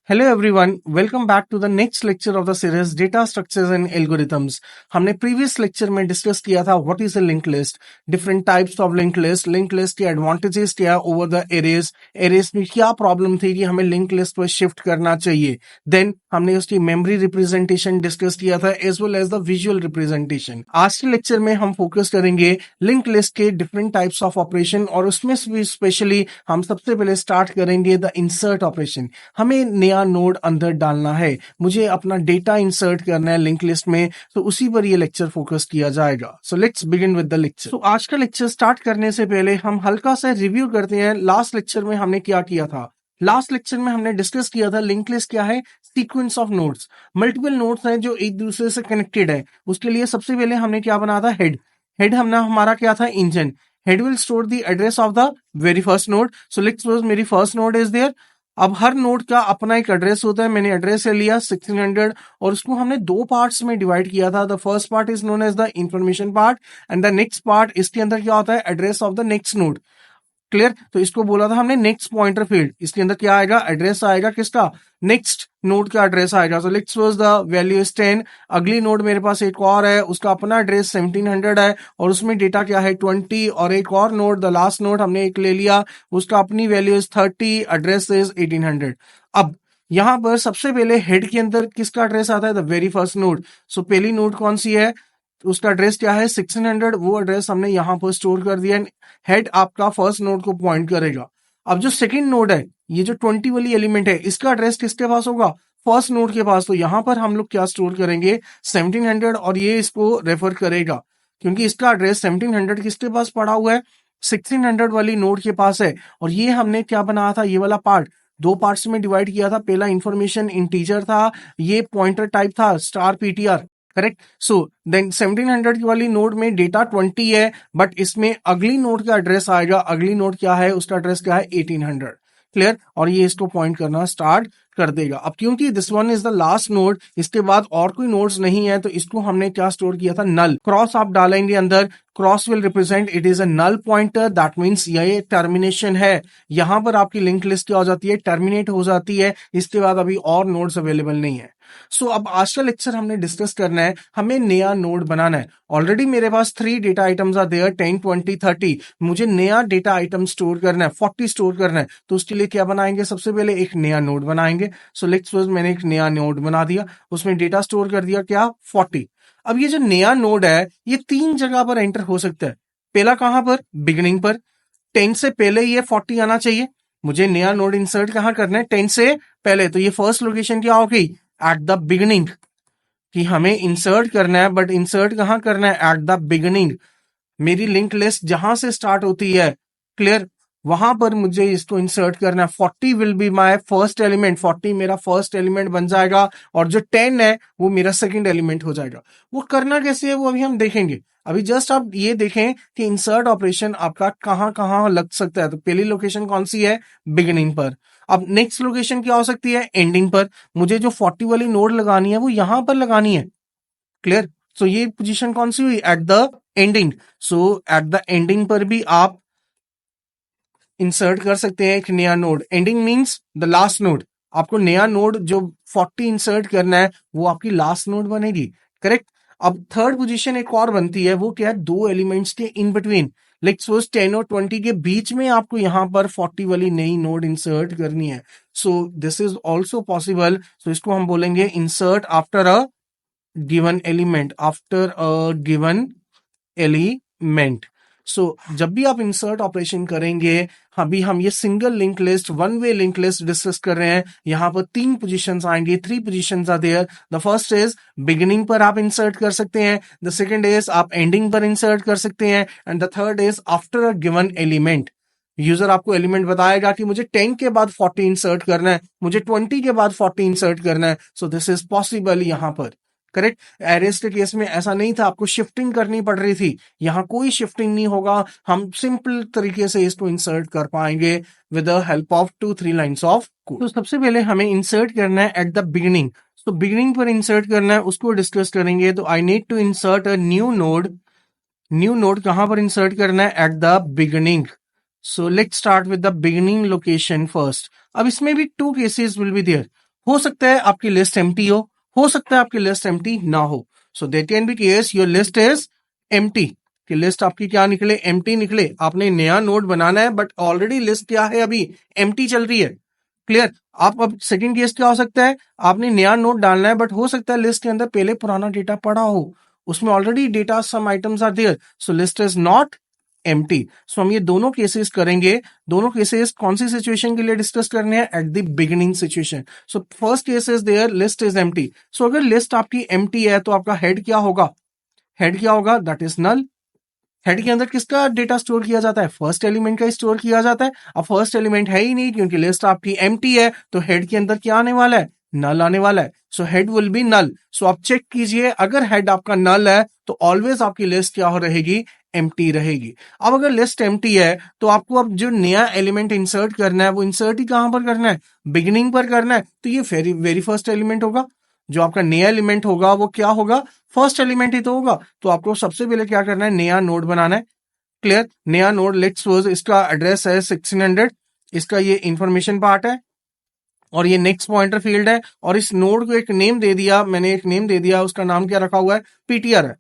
Hello everyone, welcome back to the next lecture of the series data structures and algorithms. हमने previous lecture में discuss किया था what is a link list, different types of link list के advantages क्या over the arrays में क्या problem थी कि हमें लिंक लिस्ट पर शिफ्ट करना चाहिए। देन हमने उसकी मेमोरी रिप्रेजेंटेशन डिस्कस किया था as well as the visual representation. आज के लेक्चर में हम फोकस करेंगे लिंक लिस्ट के डिफरेंट टाइप्स ऑफ ऑपरेशन और उसमें भी स्पेशली हम सबसे पहले स्टार्ट करेंगे द इंसर्ट ऑपरेशन। हमें नया नोड अंदर डालना है, मुझे अपना डेटा इंसर्ट करना है लिंक लिस्ट में, तो उसी पर ये लेक्चर फोकस किया जाएगा। So let's begin with the lecture. तो आज का लेक्चर स्टार्ट करने से पहले हम हल्का सा रिव्यू करते हैं लास्ट लेक्चर में हमने क्या किया था। लास्ट लेक्चर में हमने डिस्कस किया था लिंक लिस्ट क्या है, sequence of nodes. Multiple nodes हैं जो एक दूसरे से कनेक्टेड है, उसके लिए सबसे पहले हमने क्या बनाया था, हेड हमने हमारा क्या था, engine. Head will store the address of the very first node. So let's suppose मेरी फर्स्ट नोड इज देयर। अब हर नोड का अपना एक एड्रेस होता है, मैंने एड्रेस ले लिया 1600 और उसको हमने दो पार्ट्स में डिवाइड किया था। The first part is known as the information part and the next part, इसके अंदर क्या होता है, address of the next node. Clear? तो इसको बोला था हमने नेक्स्ट पॉइंटर फील्ड। इसके अंदर क्या आएगा, एड्रेस आएगा किसका, नेक्स्ट नोड का एड्रेस आएगा। So let's suppose the value is 10। अगली नोड मेरे पास एक और है, उसका अपना एड्रेस 1700 है और उसमें डेटा क्या है 20। और एक और नोड, द लास्ट नोड हमने एक ले लिया, उसका अपनी वैल्यू इज 30, एड्रेस इज 1800। अब यहां पर सबसे पहले हेड के अंदर किसका एड्रेस आता है, द वेरी फर्स्ट नोड। सो पहली नोड कौन सी है, उसका एड्रेस क्या है 1600, वो एड्रेस हमने यहां पर स्टोर कर दिया। हेड आपका फर्स्ट नोड को पॉइंट करेगा। अब जो सेकंड नोड है, ये जो 20 वाली एलिमेंट है, इसका एड्रेस किसके पास होगा, फर्स्ट नोड के पास। तो यहां पर हम लोग क्या स्टोर करेंगे, 1700, और ये इसको रेफर करेगा क्योंकि इसका एड्रेस 1700 किसके पास पड़ा हुआ है, 1600 वाली नोड के पास है। और ये हमने क्या बनाया था, ये वाला पार्ट दो पार्ट्स में डिवाइड किया था। पहला इंफॉर्मेशन इंटीजर था, ये पॉइंटर टाइप था star PTR, correct. So then 1700 वाली नोड में डेटा 20 है, बट इसमें अगली नोड का एड्रेस आएगा। अगली नोड क्या है, उसका एड्रेस क्या है 1800। क्लियर? और ये इसको पॉइंट करना स्टार्ट कर देगा। अब क्योंकि this one is the last node, इसके बाद और कोई नोड्स नहीं है, तो इसको हमने क्या स्टोर किया था, नल। क्रॉस आप डालेंगे अंदर, cross will represent it is a null pointer, that means ये टर्मिनेशन है। यहां पर आपकी लिंक लिस्ट क्या हो जाती है, टर्मिनेट हो जाती है। इसके बाद अभी और नोड्स अवेलेबल नहीं है। सो अब आज का लेक्चर हमने डिस्कस करना है, हमें नया नोड बनाना है। ऑलरेडी मेरे पास 3 डेटा आइटम्स आर देयर, 10, 20, 30। मुझे नया डेटा आइटम स्टोर करना है, 40 स्टोर करना है। तो उसके लिए क्या बनाएंगे, सबसे पहले एक नया नोड बनाएंगे। सो लेट्स सपोज मैंने एक नया नोड बना दिया, उसमें डेटा स्टोर कर दिया क्या, 40। अब ये जो नया नोड है, ये 3 जगह पर एंटर हो सकता है। पहला कहां पर, बिगिनिंग पर। 10 से पहले ये 40 आना चाहिए। मुझे नया नोड इंसर्ट कहां करना है, 10 से पहले। तो ये फर्स्ट लोकेशन क्या हो गई, एट द बिगिनिंग, कि हमें इंसर्ट करना है, बट इंसर्ट कहां करना है, एट द बिगिनिंग। मेरी लिंक लिस्ट जहां से स्टार्ट होती है, क्लियर, वहां पर मुझे इसको इंसर्ट करना है। 40 will be my first element, 40 मेरा फर्स्ट एलिमेंट बन जाएगा और जो 10 है वो मेरा सेकंड एलिमेंट हो जाएगा। वो करना कैसे है वो अभी हम देखेंगे। अभी जस्ट आप ये देखें कि इंसर्ट ऑपरेशन आपका कहां कहां लग सकता है। तो पहली लोकेशन कौन सी है, बिगिनिंग पर। अब नेक्स्ट लोकेशन क्या हो सकती है, एंडिंग पर। मुझे जो 40 वाली नोड लगानी है वो यहां पर लगानी है। क्लियर? सो ये पोजीशन कौन सी हुई, at the ending. So at the ending पर भी आप इंसर्ट कर सकते हैं एक नया node. Ending means the last node. आपको नया नोड जो 40 इंसर्ट करना है वो आपकी लास्ट नोड बनेगी, करेक्ट। अब थर्ड पोजीशन एक और बनती है, वो क्या है, दो एलिमेंट्स के इन बिटवीन। लाइक सपोज 10 और 20 के बीच में आपको यहां पर 40 वाली नई नोड इंसर्ट करनी है। So this is also possible. So इसको हम बोलेंगे insert after a given element, after a given element. So जब भी आप इंसर्ट ऑपरेशन करेंगे, अभी हम ये single link list, one way link list discuss कर रहे हैं। यहां पर 3 पोजीशंस आएंगे, 3 positions are there. The first is beginning पर आप इंसर्ट कर सकते हैं, द सेकंड इज आप एंडिंग पर इंसर्ट कर सकते हैं, and the third is after a given element. User आपको एलिमेंट बताएगा कि मुझे 10 के बाद 40 इंसर्ट करना है, मुझे 20 के बाद 40 इंसर्ट करना है। सो दिस इज पॉसिबल यहां पर, करेक्ट। एरेस के केस में ऐसा नहीं था, आपको शिफ्टिंग करनी पड़ रही थी। यहां कोई शिफ्टिंग नहीं होगा, हम सिंपल तरीके से इसको इंसर्ट कर पाएंगे with the help of 2-3 lines of code. तो सबसे पहले हमें इंसर्ट करना है एट द बिगिनिंग। तो बिगिनिंग पर इंसर्ट करना है, उसको डिस्कस करेंगे। तो I need to insert a new node. New node कहां पर इंसर्ट करना है, at the beginning. So let's start with the beginning location first. अब इसमें भी 2 केसेस विल बी देयर। हो सकता है आपकी लिस्ट एम्प्टी हो सकता है आपकी लिस्ट एम्प्टी ना हो। So that can be case your list is empty, कि लिस्ट आपकी क्या निकले, एम्प्टी निकले। आपने नया नोड बनाना है बट ऑलरेडी लिस्ट क्या है, अभी एम्प्टी चल रही है। क्लियर। आप अब सेकंड केस क्या हो सकता है, आपने नया नोड डालना है बट हो सकता है लिस्ट के अंदर पहले पुराना डेटा पड़ा हो, उसमें already data some items are there, so list is not empty. So हम ये दोनों केसेस करेंगे। दोनों केसेस कौन सी सिचुएशन के लिए डिस्कस करने हैं, at the beginning situation. So first case is there list is empty. So अगर लिस्ट आपकी एम्प्टी है तो आपका हेड क्या होगा, हेड क्या होगा, दैट इज नल। हेड के अंदर किसका डेटा स्टोर किया जाता है, फर्स्ट एलिमेंट का स्टोर किया जाता है। अब फर्स्ट एलिमेंट है ही नहीं क्योंकि लिस्ट आपकी एम्प्टी है, तो हेड के अंदर क्या आने वाला है, नल आने वाला है। So head will be null. So आप चेक कीजिए, अगर हेड आपका नल है तो ऑलवेज आपकी लिस्ट क्या हो रहेगी, एम्प्टी रहेगी। अब अगर लिस्ट एम्प्टी है तो आपको अब जो नया एलिमेंट इंसर्ट करना है वो इंसर्ट ही कहां पर करना है, बिगिनिंग पर करना है। तो ये वेरी फर्स्ट एलिमेंट होगा, जो आपका नया एलिमेंट होगा वो क्या होगा, फर्स्ट एलिमेंट ही तो होगा। तो आपको सबसे पहले क्या करना है, नया नोड बनाना है। क्लियर। नया नोड, लेट्स सपोज इसका एड्रेस है 1600, इसका ये इंफॉर्मेशन पार्ट है और ये नेक्स्ट पॉइंटर फील्ड है, और इस नोड को एक नेम दे दिया, मैंने एक नेम दे दिया, उसका नाम क्या रखा हुआ है, पीटीआर है।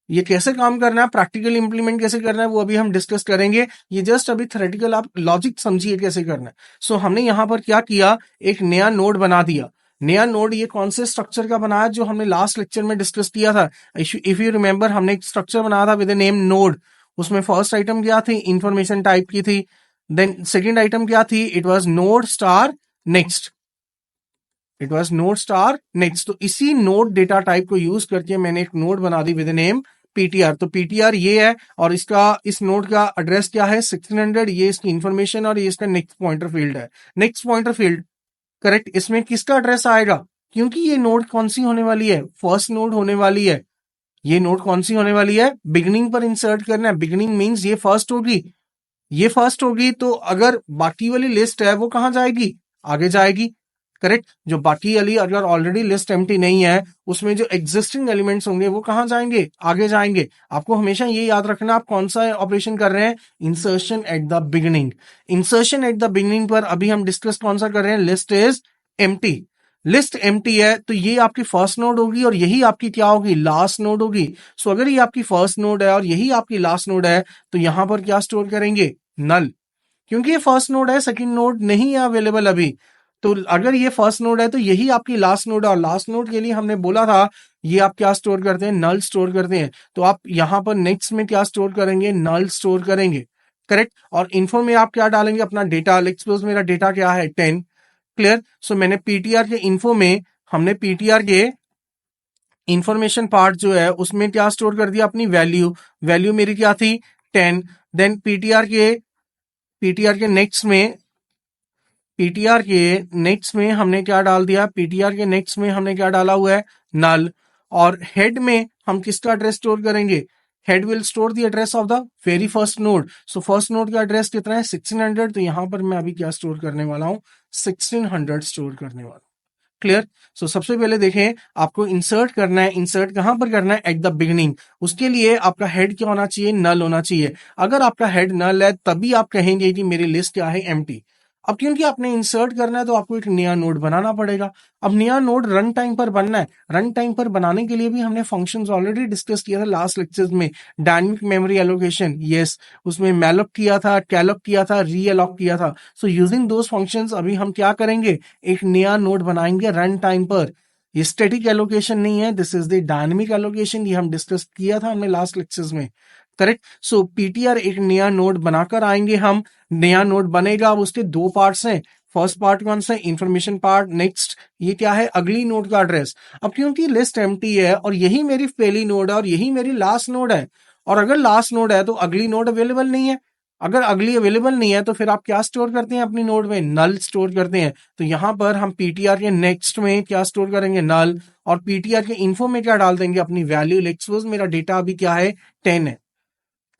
ये कैसे काम करना है, प्रैक्टिकल इंप्लीमेंट कैसे करना है वो अभी हम डिस्कस करेंगे। ये जस्ट अभी थ्योरेटिकल आप लॉजिक समझिए कैसे करना है। सो हमने यहां पर क्या किया, एक नया नोड बना दिया। नया नोड ये कौन से स्ट्रक्चर का बनाया, जो हमने लास्ट लेक्चर में डिस्कस किया था। इफ यू रिमेंबर, हमने एक स्ट्रक्चर बनाया था विद नेम नोड। उसमें फर्स्ट आइटम क्या थी, इंफॉर्मेशन टाइप की थी। देन सेकेंड आइटम क्या थी, it was node star next, it was node star next. तो इसी नोड डेटा टाइप को यूज करके मैंने एक नोड बना दी विद नेम पीटीआर। तो पीटीआर ये है और इसका, इस नोड का एड्रेस क्या है 1600, ये इसकी इंफॉर्मेशन और ये इसका नेक्स्ट पॉइंटर फील्ड है। Next pointer field, correct. इसमें किसका एड्रेस आएगा, क्योंकि ये नोड कौन सी होने वाली है, फर्स्ट नोड होने वाली है। ये नोड कौन सी होने वाली है, बिगिनिंग पर इंसर्ट करना है। बिगिनिंग मींस ये फर्स्ट होगी, ये फर्स्ट होगी, तो अगर बाकी वाली लिस्ट है वो कहां जाएगी, आगे जाएगी। करेक्ट। जो बाकी वाली अगर ऑलरेडी लिस्ट एम्प्टी नहीं है, उसमें जो एग्जिस्टिंग एलिमेंट्स होंगे वो कहां जाएंगे, आगे जाएंगे। आपको हमेशा ये याद रखना आप कौन सा ऑपरेशन कर रहे हैं, insertion eight the beginning. Insertion eight the beginning पर अभी हम डिस्कस कौन सा कर रहे हैं, list is empty. List empty है तो ये आपकी फर्स्ट नोड होगी और यही आपकी क्या होगी, लास्ट नोड होगी। सो अगर ये आपकी फर्स्ट नोड है और यही आपकी लास्ट नोड है, तो यहां पर क्या स्टोर करेंगे, नल। क्योंकि ये फर्स्ट नोड है, सेकंड नोड नहीं है अवेलेबल अभी। तो अगर ये फर्स्ट नोड है तो यही आपकी लास्ट नोड है, और लास्ट नोड के लिए हमने बोला था ये आप क्या स्टोर करते हैं, नल स्टोर करते हैं। तो आप यहां पर नेक्स्ट में क्या स्टोर करेंगे, नल स्टोर करेंगे। करेक्ट। और इन्फो में आप क्या डालेंगे, अपना डेटा। लेट्स सपोज मेरा डेटा क्या है 10। क्लियर। सो मैंने पीटीआर के इन्फो में, हमने पीटीआर के इंफॉर्मेशन पार्ट जो है उसमें क्या स्टोर कर दिया, अपनी वैल्यू। वैल्यू मेरी क्या थी 10। देन पीटीआर के नेक्स्ट में, पीटीआर के नेक्स्ट में हमने क्या डाल दिया, पीटीआर के नेक्स्ट में हमने क्या डाला हुआ है, नल। और हेड में हम किसका एड्रेस स्टोर करेंगे, head will store the address of the very first node. So first node का एड्रेस कितना है 1600, तो यहां पर मैं अभी क्या स्टोर करने वाला हूं, 1600 स्टोर करने वाला हूं। क्लियर। सो सबसे पहले देखें, आपको इंसर्ट करना है। इंसर्ट कहां पर करना है, एट द बिगिनिंग। उसके लिए आपका हेड क्या होना चाहिए, नल होना चाहिए। अगर आपका हेड नल है तभी आप कहेंगे कि मेरी लिस्ट क्या है, एम्प्टी। अब क्योंकि आपने इंसर्ट करना है तो आपको एक नया नोड बनाना पड़ेगा। अब नया नोड रन टाइम पर बनना है। रन टाइम पर बनाने के लिए भी हमने फंक्शंस ऑलरेडी डिस्कस किया था लास्ट लेक्चर्स में। डायनेमिक मेमोरी एलोकेशन, यस, उसमें मैलॉक किया था, कैलॉक किया था, री अलॉक किया था। सो यूजिंग दोज फंक्शंस अभी हम क्या करेंगे, एक नया नोड बनाएंगे रन टाइम पर। ये स्टैटिक एलोकेशन नहीं है, this is the dynamic allocation. ये हम डिस्कस किया था हमने लास्ट लेक्चर्स में। करेक्ट। सो पीटीआर एक नया नोड बनाकर आएंगे हम। नया नोड बनेगा, अब उसके दो पार्ट्स हैं। फर्स्ट पार्ट कौन सा है, इंफॉर्मेशन पार्ट। नेक्स्ट ये क्या है, अगली नोड का एड्रेस। अब क्योंकि लिस्ट एम्प्टी है और यही मेरी पहली नोड है और यही मेरी लास्ट नोड है, और अगर लास्ट नोड है तो अगली नोड अवेलेबल नहीं है। अगर अगली अवेलेबल नहीं है तो फिर आप क्या स्टोर करते हैं अपनी नोड में, नल स्टोर करते हैं। तो यहां पर हम पीटीआर के नेक्स्ट में क्या स्टोर करेंगे, नल। और पीटीआर के इन्फो में क्या डाल देंगे, अपनी वैल्यू। लेट्स सपोज मेरा डेटा अभी क्या है 10 है।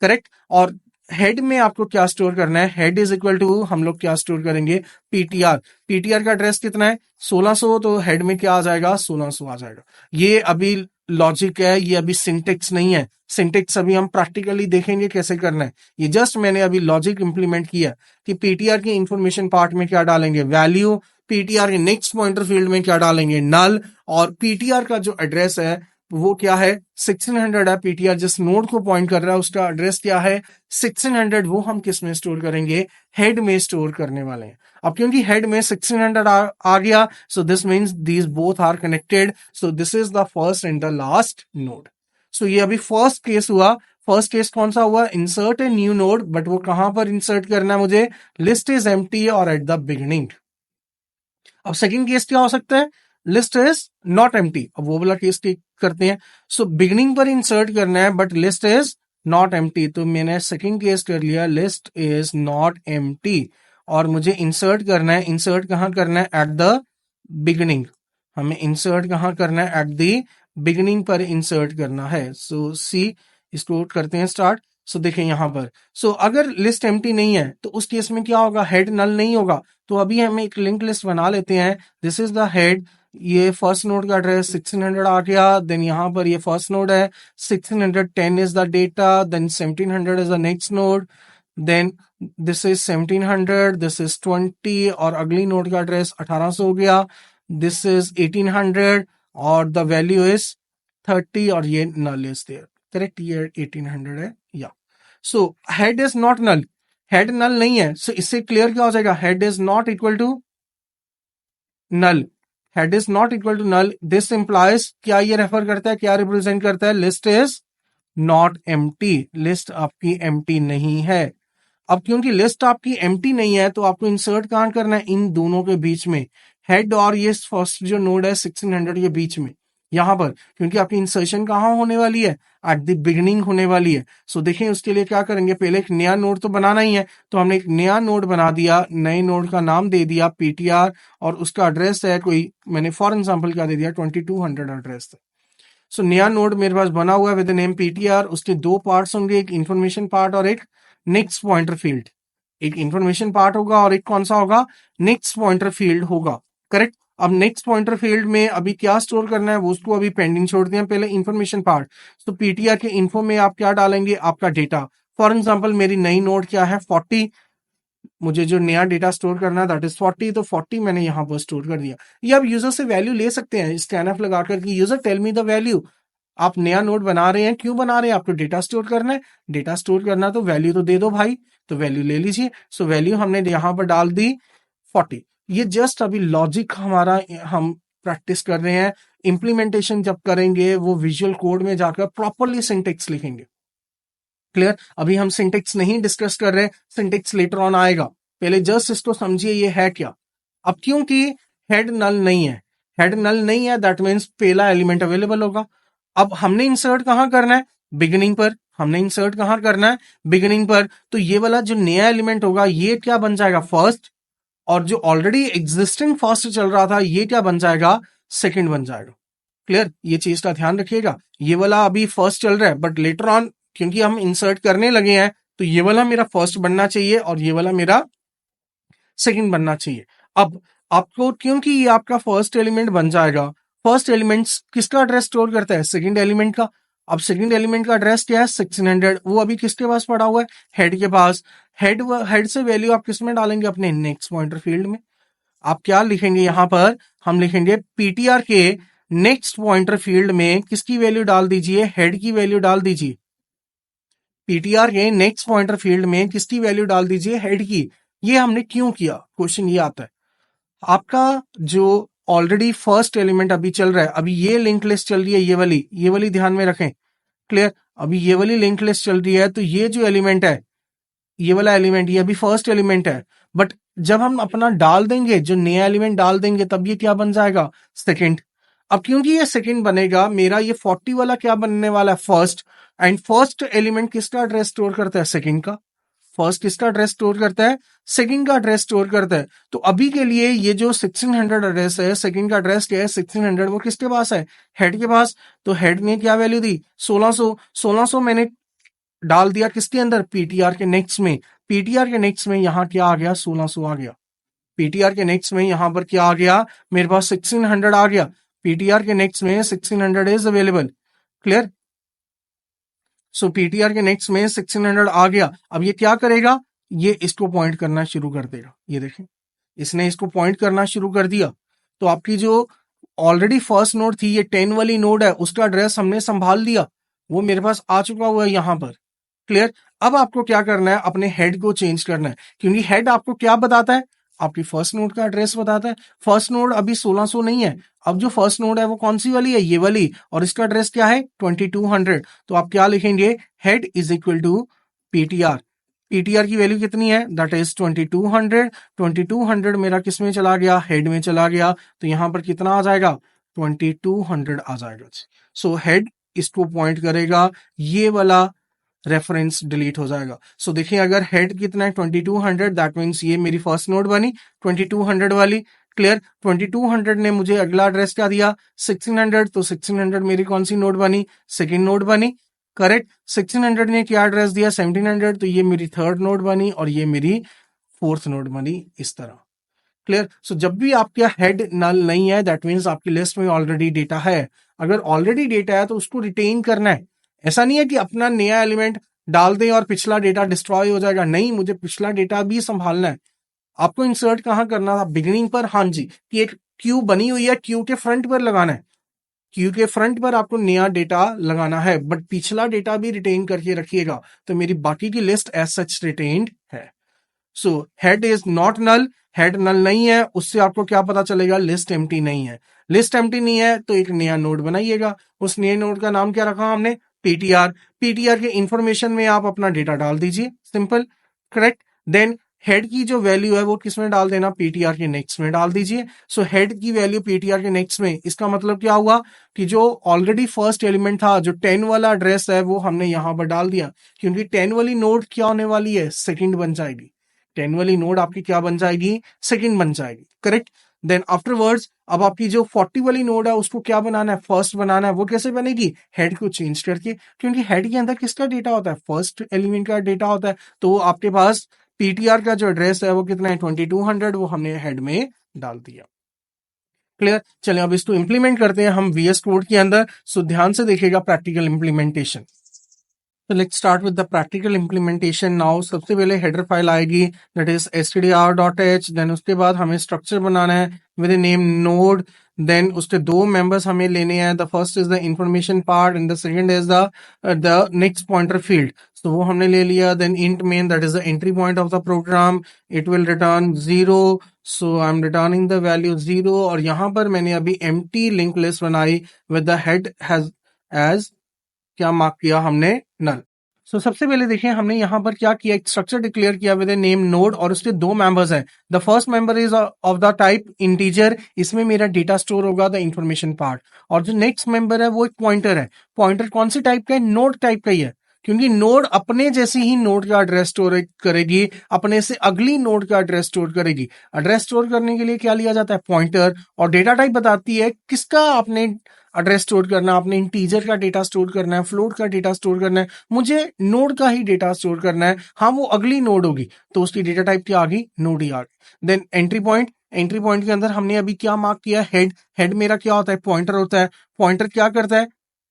करेक्ट। और हेड में आपको क्या स्टोर करना है, हेड इज इक्वल टू, हम लोग क्या स्टोर करेंगे, पीटीआर। पीटीआर का एड्रेस कितना है 1600, तो हेड में क्या आ जाएगा 1600 आ जाएगा। ये अभी लॉजिक है, ये अभी सिंटेक्स नहीं है। सिंटेक्स अभी हम प्रैक्टिकली देखेंगे कैसे करना है। ये जस्ट मैंने अभी लॉजिक इंप्लीमेंट किया कि पीटीआर के इंफॉर्मेशन पार्ट में क्या डालेंगे, वैल्यू, पीटीआर के नेक्स्ट पॉइंटर फील्ड में क्या डालेंगे, नल, और पीटीआर का जो एड्रेस है वो क्या है, 1600 है। पीटीआर जिस नोड को पॉइंट कर रहा है उसका एड्रेस क्या है, 1600। वो हम किस में स्टोर करेंगे, हेड में स्टोर करने वाले हैं। अब क्योंकि हेड में 1600 आ गया, so this means these both are connected, so this is the first and the last node. So ये अभी फर्स्ट केस हुआ। फर्स्ट केस कौन सा हुआ, insert a new node, but वो कहां पर इंसर्ट करना है मुझे, लिस्ट इज एम्प्टी और एट द बिगिनिंग। अब सेकंड केस क्या हो सकता है, लिस्ट इज नॉट एम्प्टी। अब वो वाला केस करते हैं। सो बिगिनिंग पर इंसर्ट करना है but list is not empty, तो मैंने सेकंड केस कर लिया, लिस्ट इज नॉट एम्प्टी, और मुझे इंसर्ट करना है। इंसर्ट कहां करना है, एट द बिगिनिंग। हमें इंसर्ट कहां करना है, एट द बिगिनिंग पर इंसर्ट करना है। सो सी, इसको करते हैं स्टार्ट। सो देखें यहां पर, सो अगर लिस्ट एम्प्टी नहीं है तो उस केस में क्या होगा, हेड नल नहीं होगा। तो अभी हम एक लिंक लिस्ट बना लेते हैं। दिस इज द हेड, ये फर्स्ट नोड का एड्रेस 1600 आ गया। देन यहाँ पर ये फर्स्ट नोड है, 1610 is the data, then 1700 is the next node, then this is 1700, this is 20, और अगली नोड का एड्रेस 1800 हो गया। दिस इज 1800 और द वैल्यू इज 30, और ये नल इज देयर, करेक्ट, ये 1800 है। या so head is not null, head null नहीं है। सो इससे क्लियर क्या हो जाएगा, head is not equal to null, head is not equal to null. This implies, क्या ये रेफर करता है, क्या रिप्रेजेंट करता है, list is not empty, list आपकी एम्प्टी नहीं है। अब क्योंकि लिस्ट आपकी एम्प्टी नहीं है तो आपको इंसर्ट कहां करना है, इन दोनों के बीच में, हेड और ये फर्स्ट जो नोड है 1600 के बीच में, यहां पर, क्योंकि आपकी इंसर्शन कहां होने वाली है, एट द बिगिनिंग होने वाली है। सो देखें उसके लिए क्या करेंगे, पहले एक नया नोड तो बनाना ही है, तो हमने एक नया नोड बना दिया, नए नोड का नाम दे दिया पीटीआर, और उसका एड्रेस है कोई, मैंने फॉर एग्जाम्पल क्या दे दिया, 2200 एड्रेस। सो नया नोड मेरे पास बना हुआ है विद नेम पीटीआर। उसके दो पार्ट्स होंगे, एक इन्फॉर्मेशन पार्ट और एक नेक्स्ट पॉइंटर फील्ड। एक इन्फॉर्मेशन पार्ट होगा और एक कौन सा होगा, नेक्स्ट पॉइंटर फील्ड होगा, करेक्ट। अब नेक्स्ट पॉइंटर फील्ड में अभी क्या स्टोर करना है वो उसको अभी पेंडिंग छोड़ दिया, पहले इन्फॉर्मेशन पार्ट। तो पीटीआर के इन्फो में आप क्या डालेंगे, आपका डेटा। फॉर एग्जाम्पल मेरी नई नोड क्या है, 40, मुझे जो नया डेटा स्टोर करना है दैट इज 40, तो 40 मैंने यहाँ पर स्टोर कर दिया। ये आप यूजर से वैल्यू ले सकते हैं स्कैनफ लगाकर कि user tell me the value. आप नया नोड बना रहे हैं, क्यों बना रहे हैं, आपको डेटा स्टोर करना है, डेटा स्टोर करना तो वैल्यू तो दे दो भाई, तो वैल्यू ले लीजिए। सो वैल्यू हमने यहाँ पर डाल दी 40। ये जस्ट अभी लॉजिक हमारा हम प्रैक्टिस कर रहे हैं। इंप्लीमेंटेशन जब करेंगे वो विजुअल कोड में जाकर प्रॉपरली सिंटेक्स लिखेंगे। क्लियर, अभी हम सिंटेक्स नहीं डिस्कस कर रहे, सिंटेक्स लेटर ऑन आएगा, पहले जस्ट इसको समझिए ये है क्या। अब क्योंकि हेड नल नहीं है, हेड नल नहीं है दैट मीन्स पहला एलिमेंट अवेलेबल होगा। अब हमने इंसर्ट कहां करना है, बिगिनिंग पर, हमने इंसर्ट कहां करना है, बिगिनिंग पर। तो ये वाला जो नया एलिमेंट होगा ये क्या बन जाएगा, फर्स्ट, और जो ऑलरेडी एग्जिस्टिंग फर्स्ट चल रहा था ये क्या बन जाएगा, सेकंड बन जाएगा। क्लियर, ये चीज का ध्यान रखिएगा। ये वाला अभी फर्स्ट चल रहा है बट लेटर ऑन क्योंकि हम इंसर्ट करने लगे हैं तो ये वाला मेरा फर्स्ट बनना चाहिए और ये वाला मेरा सेकंड बनना चाहिए। अब आपको क्योंकि ये आपका फर्स्ट एलिमेंट बन जाएगा, फर्स्ट एलिमेंट किसका एड्रेस स्टोर करता है, सेकंड एलिमेंट का। अब सेकंड एलिमेंट का एड्रेस क्या है, 1600, वो अभी किसके पास पड़ा हुआ है, हेड के पास। हेड से वैल्यू आप किस में डालेंगे, अपने नेक्स्ट पॉइंटर फील्ड में। आप क्या लिखेंगे यहां पर, हम लिखेंगे पीटीआर के नेक्स्ट पॉइंटर फील्ड में किसकी वैल्यू डाल दीजिए, हेड की वैल्यू डाल दीजिए। पीटीआर के नेक्स्ट पॉइंटर फील्ड में किसकी वैल्यू डाल दीजिए, हेड की। ये हमने क्यों किया, क्वेश्चन ये आता है। आपका जो ऑलरेडी फर्स्ट एलिमेंट अभी चल रहा है, अभी ये लिंक लिस्ट चल रही है, ये वाली ध्यान में रखें। क्लियर, अभी ये वाली लिंक लिस्ट चल रही है, तो ये जो एलिमेंट है, ये वाला एलिमेंट, ये अभी फर्स्ट एलिमेंट है, बट जब हम अपना डाल देंगे, जो नया एलिमेंट डाल देंगे, तब ये क्या बन जाएगा, सेकंड। अब क्योंकि ये सेकंड बनेगा, मेरा ये 40 वाला क्या बनने वाला है, फर्स्ट। एंड फर्स्ट एलिमेंट किसका एड्रेस स्टोर करता है, सेकंड का। फर्स्ट किसका एड्रेस स्टोर करता है, सेकंड का एड्रेस स्टोर करता है। तो अभी के लिए ये जो 1600 एड्रेस है, सेकंड का एड्रेस क्या है, 1600, वो किसके पास है, हेड के पास। तो हेड ने क्या वैल्यू दी, 1600 मैंने डाल दिया किसके अंदर, पीटीआर के नेक्स्ट में। पीटीआर के नेक्स्ट में यहां क्या आ गया, 1600 आ गया। पीटीआर के नेक्स्ट में यहां पर क्या आ गया, मेरे पास 1600 आ गया। पीटीआर के नेक्स्ट में 1600 is available. Clear. So PTR के नेक्स्ट में 1600 आ गया। अब ये क्या करेगा, ये इसको पॉइंट करना शुरू कर देगा। ये देखें, इसने इसको पॉइंट करना शुरू कर दिया। तो आपकी जो ऑलरेडी फर्स्ट नोड थी, ये 10 वाली नोड है, उसका एड्रेस हमने संभाल लिया, वो मेरे पास आ चुका हुआ है यहां पर। क्लियर। अब आपको क्या करना है, अपने हेड को चेंज करना है, क्योंकि हेड आपको क्या बताता है, आपकी फर्स्ट नोड का एड्रेस बताता है। फर्स्ट नोड अभी 1600 नहीं है, अब जो फर्स्ट नोड है वो कौन सी वाली है, ये वाली, और इसका एड्रेस क्या है 2200। तो आप क्या लिखेंगे, head is equal to PTR. PTR की वैल्यू कितनी है, दैट इज 2200। 2200 मेरा किस में चला गया, हेड में चला गया, तो यहां पर कितना आ जाएगा, 2200 आ जाएगा। सो हेड इसको पॉइंट करेगा, ये वाला रेफरेंस डिलीट हो जाएगा। सो देखिए, अगर हेड कितना है 2200, दैट मीन्स ये मेरी फर्स्ट नोड बनी 2200 वाली। क्लियर। 2200 ने मुझे अगला एड्रेस क्या दिया, 1600, तो 1600 मेरी कौन सी नोड बनी, सेकंड नोड बनी। करेक्ट। 1600 ने क्या एड्रेस दिया, 1700, तो ये मेरी थर्ड नोड बनी और ये मेरी फोर्थ नोड बनी, इस तरह। क्लियर। सो जब भी आपका हेड नल नहीं है, दैट मीन्स आपकी लिस्ट में ऑलरेडी डेटा है। अगर ऑलरेडी डेटा है तो उसको रिटेन करना है। ऐसा नहीं है कि अपना नया एलिमेंट डाल दें और पिछला डेटा डिस्ट्रॉय हो जाएगा, नहीं, मुझे पिछला डेटा भी संभालना है। आपको इंसर्ट कहां करना था, बिगिनिंग पर, हाँ जी, कि एक क्यू बनी हुई है, क्यू के फ्रंट पर लगाना है, क्यू के फ्रंट पर आपको नया डेटा लगाना है, बट पिछला डेटा भी रिटेन करके रखिएगा, तो मेरी बाकी की लिस्ट एज सच रिटेन्ड है। So head is not null, head null नहीं है, उससे आपको क्या पता चलेगा, लिस्ट एम्प्टी नहीं है। लिस्ट एम्प्टी नहीं है तो एक नया नोड बनाइएगा, उस नए नोड का नाम क्या रखा हमने, पीटीआर। पीटीआर के इंफॉर्मेशन में आप अपना डेटा डाल दीजिए, सिंपल। करेक्ट। देन हेड की जो वैल्यू है वो किस में डाल देना, पीटीआर के नेक्स्ट में डाल दीजिए। सो हेड की वैल्यू पीटीआर के नेक्स्ट में, इसका मतलब क्या हुआ कि जो ऑलरेडी फर्स्ट एलिमेंट था, जो 10 वाला एड्रेस है, वो हमने यहां पर डाल दिया, क्योंकि 10 वाली नोड क्या होने वाली है, सेकंड बन जाएगी। 10 वाली नोड आपकी क्या बन जाएगी, सेकंड बन जाएगी। करेक्ट। देन आफ्टरवर्ड्स अब आपकी जो 40 वाली नोड है उसको क्या बनाना है, फर्स्ट बनाना है। वो कैसे बनेगी, हेड को चेंज करके, क्योंकि हेड के अंदर किसका डेटा होता है, फर्स्ट एलिमेंट का डेटा होता है। तो आपके पास पीटीआर का जो एड्रेस है वो कितना है, 2200, वो हमने हेड में डाल दिया। क्लियर। चलिए अब इसको इंप्लीमेंट करते हैं हम VS कोड के अंदर। सो ध्यान से देखिएगा प्रैक्टिकल इंप्लीमेंटेशन। तो let's start with the practical implementation now. सबसे पहले हेडर फाइल आएगी, दैट इज str.h। देन उसके बाद हमें स्ट्रक्चर बनाना है विद नेम नोड। देन उसके दो मेंबर्स हमें लेने हैं, the first is the information part and the second is the next pointer field. तो वो हमने ले लिया। Then int main, that is the entry point of the program, it will return 0। So I am returning the value 0। और यहां पर मैंने अभी एम्प्टी लिंक लिस्ट बनाई with the head has as क्या मार्क किया हमने, नल। सो सबसे पहले देखिए हमने यहाँ पर क्या किया, एक स्ट्रक्चर डिक्लेयर किया विद नेम नोड, और उसके दो मेंबर्स हैं। The first member is of the type integer, इसमें मेरा डेटा स्टोर होगा, द इंफॉर्मेशन पार्ट। और जो नेक्स्ट मेंबर है वो एक पॉइंटर है। पॉइंटर कौन सी टाइप का है, नोड टाइप का ही है, क्योंकि नोड अपने जैसी ही नोड का एड्रेस स्टोर करेगी, अपने से अगली नोड का एड्रेस स्टोर करेगी। एड्रेस स्टोर करने के लिए क्या लिया जाता है, पॉइंटर। और डेटा टाइप बताती है किसका आपने एड्रेस स्टोर करना है, आपने इंटीजर का डेटा स्टोर करना है, फ्लोट का डेटा स्टोर करना है, मुझे नोड का ही डेटा स्टोर करना है। हाँ, वो अगली नोड होगी तो उसकी डेटा टाइप क्या आ गई, नोड ही आ गई। Then entry point, entry point के अंदर हमने अभी क्या मार्क किया, हेड। हेड मेरा क्या होता है, पॉइंटर होता है। पॉइंटर क्या करता है,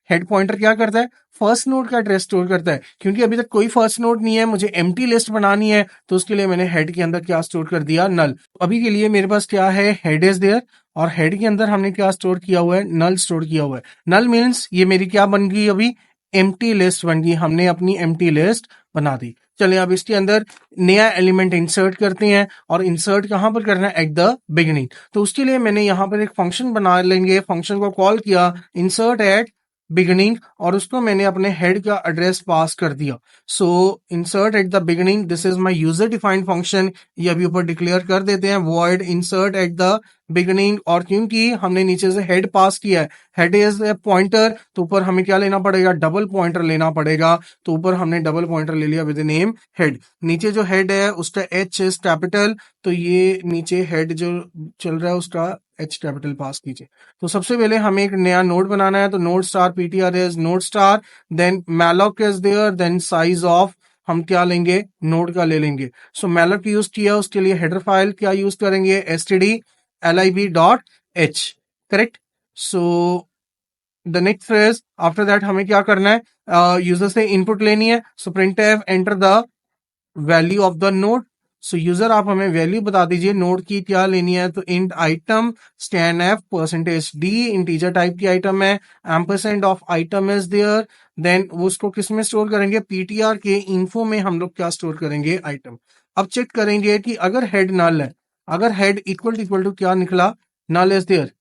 हेड पॉइंटर क्या करता है, फर्स्ट नोड का एड्रेस स्टोर करता है। क्योंकि अभी तक कोई फर्स्ट नोड नहीं है, मुझे एम्प्टी लिस्ट बनानी है, तो उसके लिए मैंने हेड के अंदर क्या स्टोर कर दिया, नल। अभी के लिए मेरे पास क्या है, हेड इज देयर, और हेड के अंदर हमने क्या स्टोर किया हुआ है, नल स्टोर किया हुआ है। नल मीन्स ये मेरी क्या बन गई, अभी एम्प्टी लिस्ट बन गई, हमने अपनी एम्प्टी लिस्ट बना दी। चलिए अब इसके अंदर नया एलिमेंट इंसर्ट करते हैं, और इंसर्ट कहां पर करना है, एट द बिगिनिंग। तो उसके लिए मैंने यहां पर एक फंक्शन बना लेंगे, फंक्शन को कॉल किया इंसर्ट एट बिगिनिंग, और उसको मैंने अपने हेड का एड्रेस पास कर दिया। So insert at the beginning, this is my user defined function. ये अभी ऊपर डिक्लेयर कर देते हैं, void insert at the beginning. और क्योंकि हमने नीचे से हेड पास किया है, हेड इज ए पॉइंटर, तो ऊपर हमें क्या लेना पड़ेगा, डबल पॉइंटर लेना पड़ेगा। तो ऊपर हमने डबल पॉइंटर ले लिया विद नेम हेड। नीचे जो हेड है उसका एच इज कैपिटल, तो ये नीचे हेड जो चल रहा है उसका एच कैपिटल पास कीजिए। तो सबसे पहले हमें एक नया नोड बनाना है, तो node star PTR is node star, then malloc is there, then size of हम क्या लेंगे, नोड का ले लेंगे। सो मैलॉक यूज किया, उसके लिए हेडर फाइल क्या यूज करेंगे, std lib.h। Correct. So the next is after that हमें क्या करना है, यूजर से इनपुट लेनी है. So printf enter the value of the node. So user आप हमें वैल्यू बता दीजिए नोड की क्या लेनी है. तो int item scanf percentage d integer type की आइटम है. Ampersand of item is there. Then वो उसको किस में स्टोर करेंगे, पीटीआर के इन्फो में हम लोग क्या स्टोर करेंगे, आइटम. अब चेक करेंगे कि अगर हेड नल है, अगर हेड इक्वल टू क्या निकला, नल इज देयर.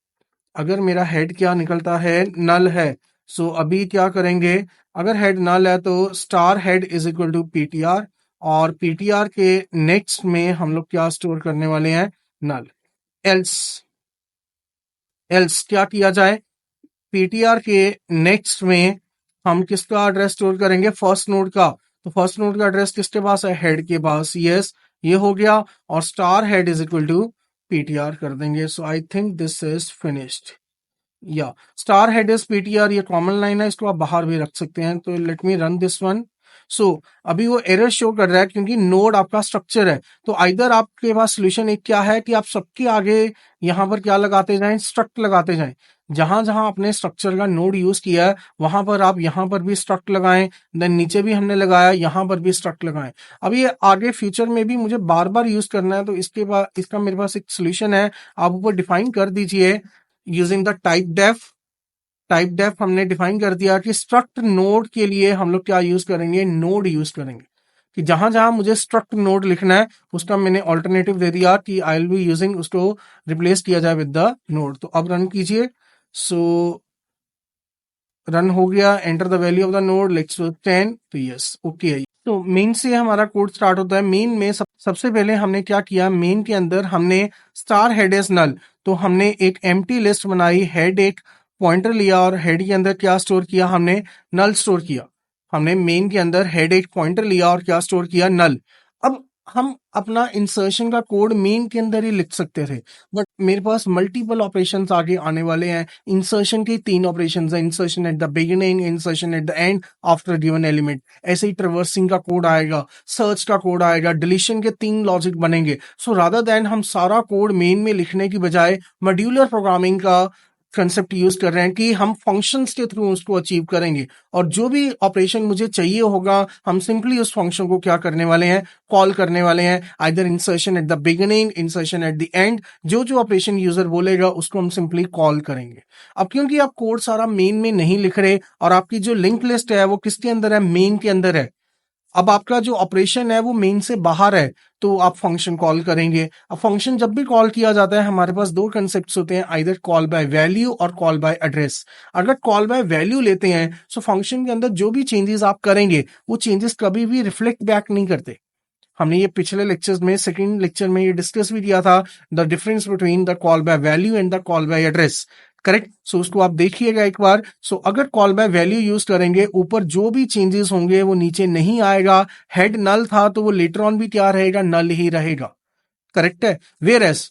अगर मेरा हेड क्या निकलता है, नल है. सो अभी क्या करेंगे, अगर हेड नल है तो star head is equal to PTR, और पीटीआर के नेक्स्ट में हम लोग क्या स्टोर करने वाले हैं, नल. एल्स एल्स क्या किया जाए, पीटीआर के नेक्स्ट में हम किसका एड्रेस स्टोर करेंगे, फर्स्ट नोड का. तो फर्स्ट नोड का एड्रेस किसके पास है, हेड के पास. यस, ये हो गया. और star head is equal to PTR कर देंगे. So I think this is finished. या स्टार हेड इज पीटीआर, ये कॉमन लाइन है, इसको आप बाहर भी रख सकते हैं. तो let me run this one. So अभी वो एरर शो कर रहा है क्योंकि नोड आपका स्ट्रक्चर है. तो आइदर आपके पास सोल्यूशन एक क्या है कि आप सबके आगे यहां पर क्या लगाते जाएं, स्ट्रक्ट लगाते जाएं. जहां जहां आपने स्ट्रक्चर का नोड यूज किया है वहां पर आप यहां पर भी स्ट्रक्ट लगाएं. देन नीचे भी हमने लगाया, यहां पर भी स्ट्रक्ट लगाएं. अब ये आगे फ्यूचर में भी मुझे बार बार यूज करना है, तो इसके बाद इसका मेरे पास एक सोल्यूशन है. आप ऊपर डिफाइन कर दीजिए यूजिंग द टाइप डेफ हमने डिफाइन कर दिया कि स्ट्रक्ट नोड के लिए हम लोग क्या यूज करेंगे, नोड यूज करेंगे. कि जहां जहां मुझे स्ट्रक्ट नोड लिखना है उसका मैंने ऑल्टरनेटिव दे दिया कि आई विल बी यूजिंग, उसको रिप्लेस किया जाए विद द नोड. तो अब रन कीजिए. सो रन हो गया. Enter the value of the node, let's 10. तो यस, ओके है. तो मेन से हमारा कोड स्टार्ट होता है. मेन में सबसे पहले हमने क्या किया, मेन के अंदर हमने स्टार हेड इज नल. तो हमने एक एम्प्टी लिस्ट बनाई, हेड एक पॉइंटर लिया और हेड के अंदर क्या स्टोर किया, हमने नल स्टोर किया. हमने मेन के अंदर हेड एक पॉइंटर लिया और क्या स्टोर किया, नल. अब हम अपना इंसर्शन का कोड मेन के अंदर ही लिख सकते थे, बट मेरे पास मल्टीपल ऑपरेशंस आगे आने वाले हैं. इंसर्शन के 3 ऑपरेशंस हैं, insertion eight the beginning, insertion at the end, after given element. ऐसे ही ट्रेवर्सिंग का कोड आएगा, सर्च का कोड आएगा, डिलीशन के 3 लॉजिक बनेंगे. सो रादर देन हम सारा कोड मेन में लिखने की बजाय मॉड्यूलर प्रोग्रामिंग का कंसेप्ट यूज कर रहे हैं कि हम फंक्शंस के थ्रू उसको अचीव करेंगे. और जो भी ऑपरेशन मुझे चाहिए होगा हम सिंपली उस फंक्शन को क्या करने वाले हैं, कॉल करने वाले हैं. Either insertion eight the beginning, insertion at the end, जो जो ऑपरेशन यूजर बोलेगा उसको हम सिंपली कॉल करेंगे. अब क्योंकि आप कोड सारा मेन में नहीं लिख रहे और आपकी जो लिंक लिस्ट है वो किसके अंदर है, मेन के अंदर है. अब आपका जो ऑपरेशन है वो मेन से बाहर है, तो आप फंक्शन कॉल करेंगे. अब फंक्शन जब भी कॉल किया जाता है हमारे पास 2 कंसेप्ट्स होते हैं, आइदर कॉल बाय वैल्यू और कॉल बाय एड्रेस. अगर कॉल बाय वैल्यू लेते हैं सो फंक्शन के अंदर जो भी चेंजेस आप करेंगे वो चेंजेस कभी भी रिफ्लेक्ट बैक नहीं करते. हमने ये पिछले लेक्चर्स में, सेकंड लेक्चर में ये डिस्कस भी किया था, the difference between the call by value and the call by address. Correct. So उसको आप देखिएगा एक बार. सो अगर कॉल बाय वैल्यू यूज करेंगे ऊपर जो भी चेंजेस होंगे वो नीचे नहीं आएगा. हेड नल था तो वो लेटर ऑन भी क्या रहेगा, नल ही रहेगा. करेक्ट है. वेयर एज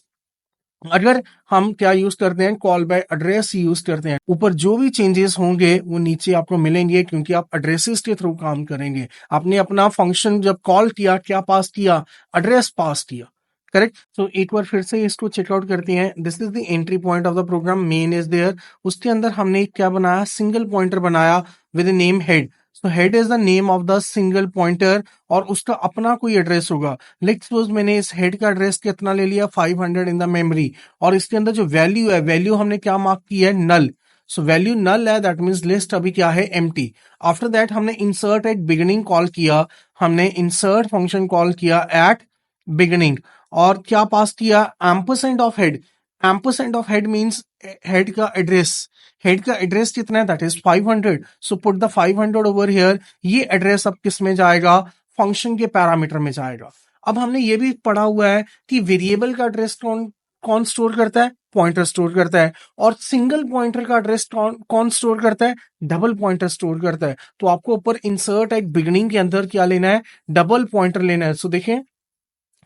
अगर हम क्या यूज करते हैं, कॉल बाय एड्रेस यूज करते हैं, ऊपर जो भी चेंजेस होंगे वो नीचे आपको मिलेंगे क्योंकि आप एड्रेसेस के थ्रू काम करेंगे. आपने अपना फंक्शन जब कॉल किया क्या पास किया, एड्रेस पास किया. करेक्ट. तो एक बार फिर से इसको चेकआउट करते हैं. This is the entry point of the program, main is there. उसके अंदर हमने क्या बनाया, सिंगल पॉइंटर बनाया with name head. So head is the name of the single pointer और उसका अपना कोई एड्रेस होगा. लेट्स सपोज मैंने इस हेड का एड्रेस कितना ले लिया, 500 इन द मेमोरी, और इसके अंदर जो वैल्यू है, वैल्यू हमने क्या मार्क की है, नल. सो वैल्यू नल है, दैट मींस लिस्ट अभी क्या है, एम्प्टी. आफ्टर दैट हमने इंसर्ट एट बिगिनिंग कॉल किया, हमने इंसर्ट फंक्शन कॉल किया एट बिगिनिंग और क्या पास किया, ampersand of head. Ampersand of head means head का एड्रेस. हेड का एड्रेस कितना है, that is 500. So put the 500 over here. ये एड्रेस अब किस में जाएगा, फंक्शन के पैरामीटर में जाएगा. अब हमने ये भी पढ़ा हुआ है कि वेरिएबल का एड्रेस कौन कौन स्टोर करता है, पॉइंटर स्टोर करता है. और सिंगल पॉइंटर का एड्रेस कौन स्टोर करता है, डबल पॉइंटर स्टोर करता है. तो आपको ऊपर इंसर्ट एट बिगिनिंग के अंदर क्या लेना है, डबल पॉइंटर लेना है. सो देखें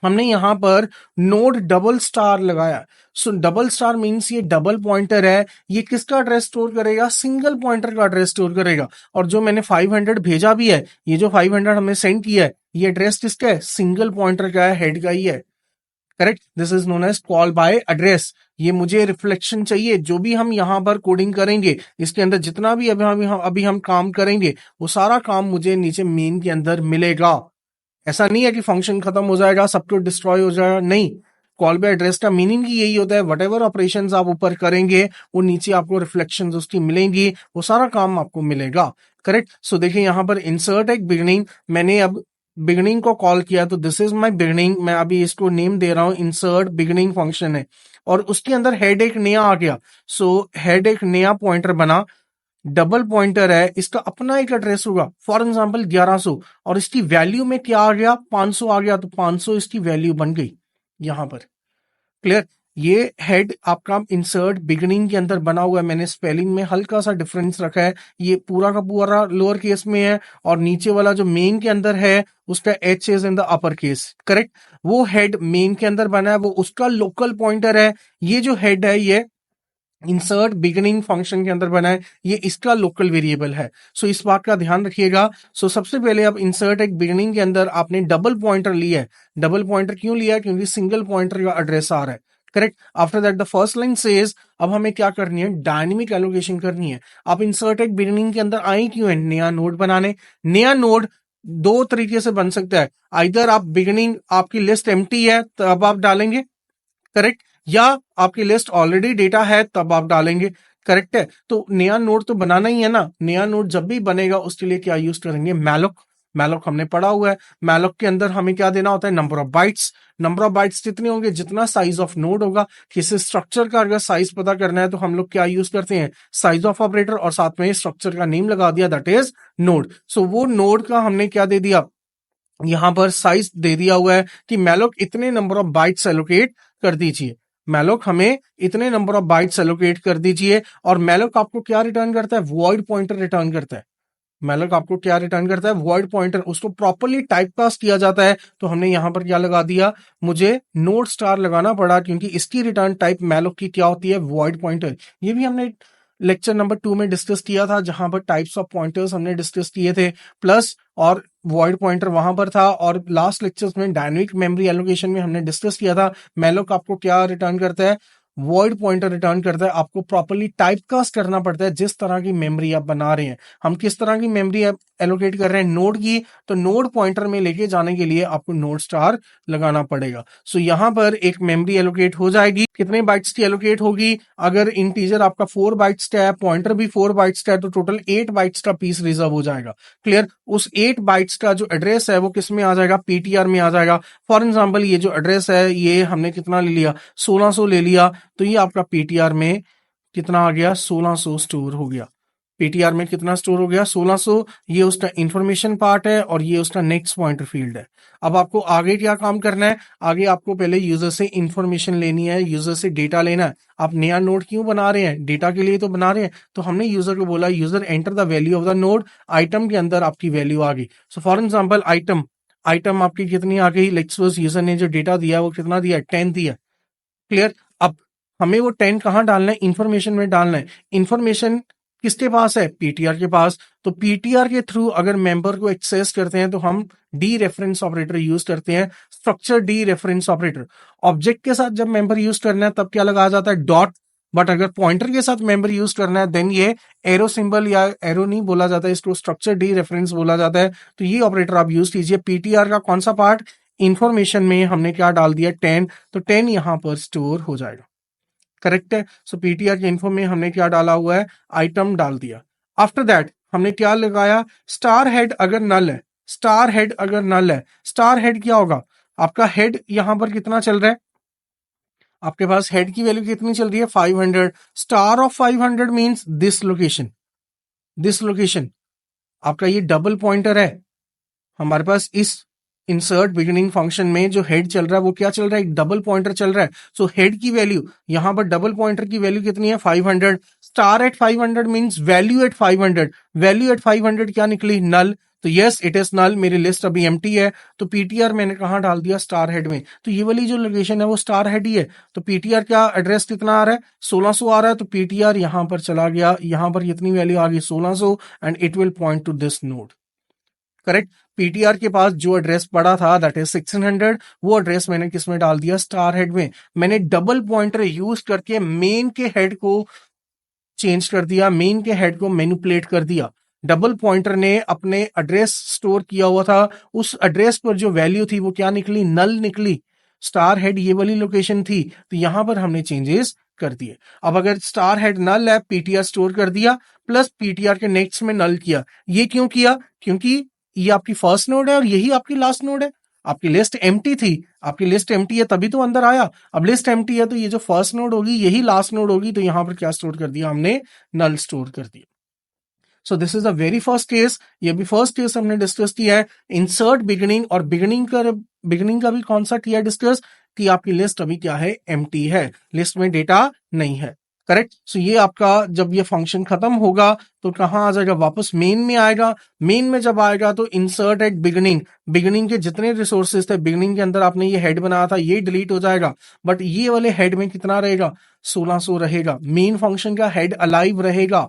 हमने यहां पर नोड डबल स्टार लगाया. सो डबल स्टार मींस ये डबल पॉइंटर है, ये किसका एड्रेस स्टोर करेगा, सिंगल पॉइंटर का एड्रेस स्टोर करेगा. और जो मैंने 500 भेजा भी है, ये जो 500 हमने सेंड किया है, ये एड्रेस किसका है, सिंगल पॉइंटर का है, हेड का ही है. Correct, this is known as call by address. ये मुझे रिफ्लेक्शन चाहिए, जो भी हम यहाँ पर कोडिंग करेंगे इसके अंदर जितना भी अभी हम काम करेंगे वो सारा काम मुझे नीचे मेन के अंदर मिलेगा। ऐसा नहीं है कि फंक्शन खत्म हो जाएगा, सब कुछ डिस्ट्रॉय हो जाएगा, नहीं। कॉल बाय एड्रेस का मीनिंग ही यही होता है, वट एवर ऑपरेशन आप ऊपर करेंगे वो नीचे आपको रिफ्लेक्शन उसकी मिलेंगी, वो सारा काम आपको मिलेगा। करेक्ट, सो देखिए यहाँ पर इंसर्ट एक बिगनिंग, मैंने अब बिगनिंग को कॉल किया तो दिस इज माई बिगनिंग, मैं अभी इसको नेम दे रहा हूं इंसर्ट बिगनिंग फंक्शन है, और उसके अंदर हेड एक नया आ गया। सो हेड एक नया पॉइंटर बना, डबल पॉइंटर है, इसका अपना एक एड्रेस होगा, फॉर एग्जांपल 1100, और इसकी वैल्यू में क्या आ गया, 500 आ गया, तो 500 इसकी वैल्यू बन गई यहां पर। क्लियर, ये हेड आपका इंसर्ट बिगिनिंग के अंदर बना हुआ है, मैंने स्पेलिंग में हल्का सा डिफरेंस रखा है, ये पूरा का पूरा लोअर केस में है, और नीचे वाला जो मेन के अंदर है उसका H is in the upper case. Correct, वो हेड मेन के अंदर बना है, वो उसका लोकल पॉइंटर है। ये जो हेड है ये इंसर्ट बिगिनिंग फंक्शन के अंदर बना है, ये इसका लोकल वेरिएबल है। सो इस बात का ध्यान रखिएगा। सो सबसे पहले अब इंसर्ट एक बिगिनिंग के अंदर आपने डबल पॉइंटर लिया है। डबल पॉइंटर क्यों लिया है, क्योंकि सिंगल पॉइंटर का एड्रेस आ रहा है। Correct, after that the first line says, अब हमें क्या करनी है, डायनेमिक एलोकेशन करनी है। आप इंसर्ट एक बिगिनिंग के अंदर आए क्यों है, नया नोड बनाने। नया नोड दो तरीके से बन सकता है, आइदर आप बिगिनिंग आपकी लिस्ट एम्प्टी है तब आप डालेंगे, करेक्ट, या आपकी लिस्ट ऑलरेडी डेटा है तब आप डालेंगे। करेक्ट है, तो नया नोड तो बनाना ही है ना। नया नोड जब भी बनेगा उसके लिए क्या यूज करेंगे, मैलोक। मैलोक हमने पढ़ा हुआ है, मैलोक के अंदर हमें क्या देना होता है, number of bytes. Number of bytes जितने होंगे जितना साइज ऑफ नोड होगा। किसी स्ट्रक्चर का अगर साइज पता करना है तो हम लोग क्या यूज करते हैं, साइज ऑफ ऑपरेटर, और साथ में स्ट्रक्चर का नेम लगा दिया, दैट इज नोड। सो वो नोड का हमने क्या दे दिया, यहां पर साइज दे दिया हुआ है कि मैलोक इतने नंबर ऑफ बाइट्स एलोकेट कर दीजिए। मैलोक हमें इतने नंबर ऑफ बाइट्स एलोकेट कर दीजिए, और मैलोक आपको क्या रिटर्न करता है, वॉइड पॉइंटर रिटर्न करता है। मैलोक आपको क्या रिटर्न करता है, वॉइड पॉइंटर, उसको प्रॉपर्ली टाइपकास्ट किया जाता है। तो हमने यहां पर क्या लगा दिया, मुझे नोड स्टार लगाना पड़ा, क्योंकि इसकी रिटर्न टाइप मैलोक की क्या होती है, वॉइड पॉइंटर। ये भी हमने लेक्चर नंबर 2 में डिस्कस किया था, जहां पर टाइप्स ऑफ पॉइंटर्स हमने डिस्कस किए थे, प्लस और वॉइड पॉइंटर वहां पर था। और लास्ट लेक्चर्स में डायनेमिक मेमोरी एलोकेशन में हमने डिस्कस किया था, मैलोक आपको क्या रिटर्न करता है, वॉइड पॉइंटर रिटर्न करता है। आपको प्रॉपर्ली टाइपकास्ट करना पड़ता है जिस तरह की मेमोरी आप बना रहे हैं। हम किस तरह की मेमोरी एलोकेट कर रहे हैं, नोड की, तो नोड पॉइंटर में लेके जाने के लिए आपको नोड स्टार लगाना पड़ेगा। सो यहां पर एक मेमोरी एलोकेट हो जाएगी, कितने बाइट्स की एलोकेट होगी, अगर इंटीजर आपका 4 बाइट्स का है, पॉइंटर भी 4 बाइट्स का है, तो टोटल 8 बाइट्स का पीस रिजर्व हो जाएगा। क्लियर, उस 8 बाइट्स का जो एड्रेस है वो किस में आ जाएगा, पीटीआर में आ जाएगा। फॉर एग्जाम्पल ये जो एड्रेस है ये हमने कितना ले लिया, 1600 ले लिया, तो ये आपका पीटीआर में कितना आ गया, 1600 स्टोर हो गया। पीटीआर में कितना स्टोर हो गया, 1600। ये उसका इंफॉर्मेशन पार्ट है और ये उसका नेक्स्ट पॉइंटर फील्ड है। अब आपको आगे क्या काम करना है, आगे आपको पहले यूजर से इंफॉर्मेशन लेनी है, यूजर से डेटा लेना है। आप नया नोड क्यों बना रहे हैं, डेटा के लिए तो बना रहे हैं। तो हमने यूजर को बोला, user enter the value of the node, item के अंदर आपकी वैल्यू आ गई। So for example item, item आपकी कितनी आ गई, लेट्स सपोज यूजर ने जो डेटा दिया वो कितना दिया, 10 दिया। क्लियर, अब हमें वो 10 कहां डालना है, इंफॉर्मेशन में डालना है। इंफॉर्मेशन किसके पास है, पीटीआर के पास। तो पीटीआर के थ्रू अगर मेंबर को एक्सेस करते हैं तो हम डी रेफरेंस ऑपरेटर यूज करते हैं, structure D reference operator. Object के साथ जब मेंबर यूज करना है तब क्या लगाया जाता है, डॉट। बट अगर पॉइंटर के साथ मेंबर यूज करना है देन ये एरो सिंबल, या एरो नहीं बोला जाता है इसको, स्ट्रक्चर डी रेफरेंस बोला जाता है। तो ये ऑपरेटर आप यूज कीजिए। पीटीआर का कौन सा पार्ट, इंफॉर्मेशन में हमने क्या डाल दिया, 10, तो 10 यहां पर स्टोर हो जाएगा। करेक्ट है, सो पीटीआर के इन्फो में हमने क्या डाला हुआ है, आइटम डाल दिया। आफ्टर दैट हमने क्या लगाया, स्टार हेड अगर नल है, स्टार हेड अगर नल है, स्टार हेड क्या होगा, आपका हेड यहां पर कितना चल रहा है, आपके पास हेड की वैल्यू कितनी चल रही है, 500। Star of 500 means this location, this location आपका ये डबल पॉइंटर है। हमारे पास इस इंसर्ट बिगिनिंग फंक्शन में जो हेड चल रहा है वो क्या चल रहा है, एक डबल पॉइंटर चल रहा है। सो हेड की वैल्यू यहां पर डबल पॉइंटर की वैल्यू कितनी है, 500। Star at 500 means value at 500, value at 500 क्या निकली, नल। तो यस इट इज नल, मेरी लिस्ट अभी एम्प्टी है। तो पीटीआर मैंने कहां डाल दिया, स्टार हेड में। तो ये वाली जो लोकेशन है वो स्टार हेड ही है। तो पीटीआर का एड्रेस कितना आ रहा है, 1600 आ रहा है। तो पीटीआर यहां पर चला गया, यहां पर कितनी वैल्यू आ गई, 1600, and it will point two this node. Correct, PTR के पास जो एड्रेस पड़ा था दैट इज 1600, वो एड्रेस मैंने किस में डाल दिया, स्टार हेड में। मैंने डबल पॉइंटर यूज करके मेन के हेड को चेंज कर दिया, मेन के हेड को मैनिपुलेट कर दिया। डबल पॉइंटर ने अपने एड्रेस स्टोर किया हुआ था, उस एड्रेस पर जो वैल्यू थी वो क्या निकली, नल निकली। स्टार हेड ये वाली लोकेशन थी, तो यहां पर हमने चेंजेस कर दिए। अब अगर स्टार हेड नल है, पीटीआर स्टोर कर दिया, प्लस पीटीआर के नेक्स्ट में नल किया। ये क्यों किया, क्योंकि ये आपकी फर्स्ट नोड है और यही आपकी लास्ट नोड है। आपकी लिस्ट एम्प्टी थी, आपकी लिस्ट एम्प्टी है तभी तो अंदर आया। अब लिस्ट एम्प्टी है तो ये जो फर्स्ट नोड होगी यही लास्ट नोड होगी, तो यहां पर क्या स्टोर कर दिया हमने, नल स्टोर कर दिया। सो this is the very first case. ये भी फर्स्ट केस हमने डिस्कस किया है, इंसर्ट बिगिनिंग। और बिगिनिंग का भी कौन सा किया डिस्कस, कि आपकी लिस्ट अभी क्या है, एम्प्टी है, लिस्ट में डेटा नहीं है। करेक्ट। सो ये आपका जब ये फंक्शन खत्म होगा तो कहां आ जाएगा, वापस मेन में आएगा। मेन में जब आएगा तो इंसर्ट एट बिगिनिंग, बिगिनिंग के जितने रिसोर्सेज थे बिगिनिंग के अंदर आपने ये हेड बनाया था ये डिलीट हो जाएगा, बट ये वाले हेड में कितना रहेगा, 1600 रहेगा। मेन फंक्शन का हेड अलाइव रहेगा।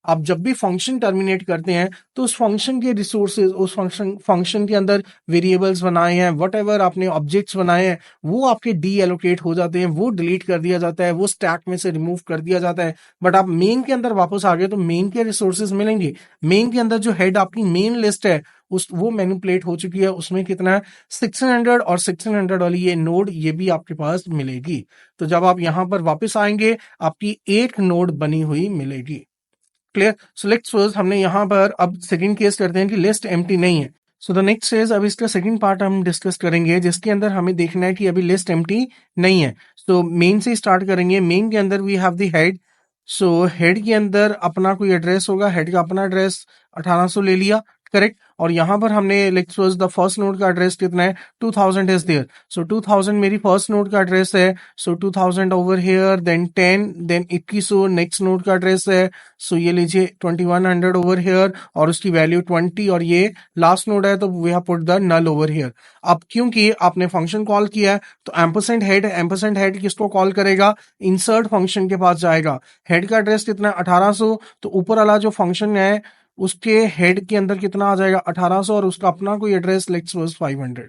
आप जब भी फंक्शन टर्मिनेट करते हैं तो उस फंक्शन के रिसोर्सेज, उस फंक्शन के अंदर वेरिएबल्स बनाए हैं, वट आपने ऑब्जेक्ट्स बनाए हैं, वो आपके डी एलोकेट हो जाते हैं, वो डिलीट कर दिया जाता है, वो स्टैक में से रिमूव कर दिया जाता है। बट आप मेन के अंदर वापस आ गए तो मेन के रिसोर्सेज मिलेंगे। मेन के अंदर जो हेड आपकी मेन लिस्ट है उस वो मैनिपुलेट हो चुकी है, उसमें कितना है, 1600, और 1600 वाली ये नोड ये भी आपके पास मिलेगी। तो जब आप यहां पर वापस आएंगे आपकी एक नोड बनी हुई मिलेगी। क्लियर। सो लेट्स सपोज हमने यहां पर अब सेकंड केस करते हैं कि लिस्ट एम्प्टी नहीं है। सो द नेक्स्ट इज, अब इसका सेकंड पार्ट हम डिस्कस करेंगे जिसके अंदर हमें देखना है कि अभी लिस्ट एम्प्टी नहीं है। सो मेन से स्टार्ट करेंगे। मेन के अंदर we have the head. So head के अंदर अपना कोई एड्रेस होगा, हेड का अपना एड्रेस 1800 ले लिया, करेक्ट। और यहां पर हमने let's suppose the first node का एड्रेस कितना है, 2000 इज देयर। सो 2000 मेरी फर्स्ट नोड का एड्रेस है। So 2000 over here, then 10, then 2100 next node का एड्रेस है। सो ये लीजिए 2100 ओवर हियर, और उसकी वैल्यू 20, और ये लास्ट नोड है तो we have put the null over here. अब क्योंकि आपने फंक्शन कॉल किया है तो एम्परसेंड हेड, एम्परसेंड हेड किसको कॉल करेगा, इंसर्ट फंक्शन के पास जाएगा। हेड का एड्रेस कितना है, 1800, तो ऊपर वाला जो फंक्शन है उसके हेड के अंदर कितना आ जाएगा, 1800, और उसका अपना कोई एड्रेस लेट्स सपोज 500।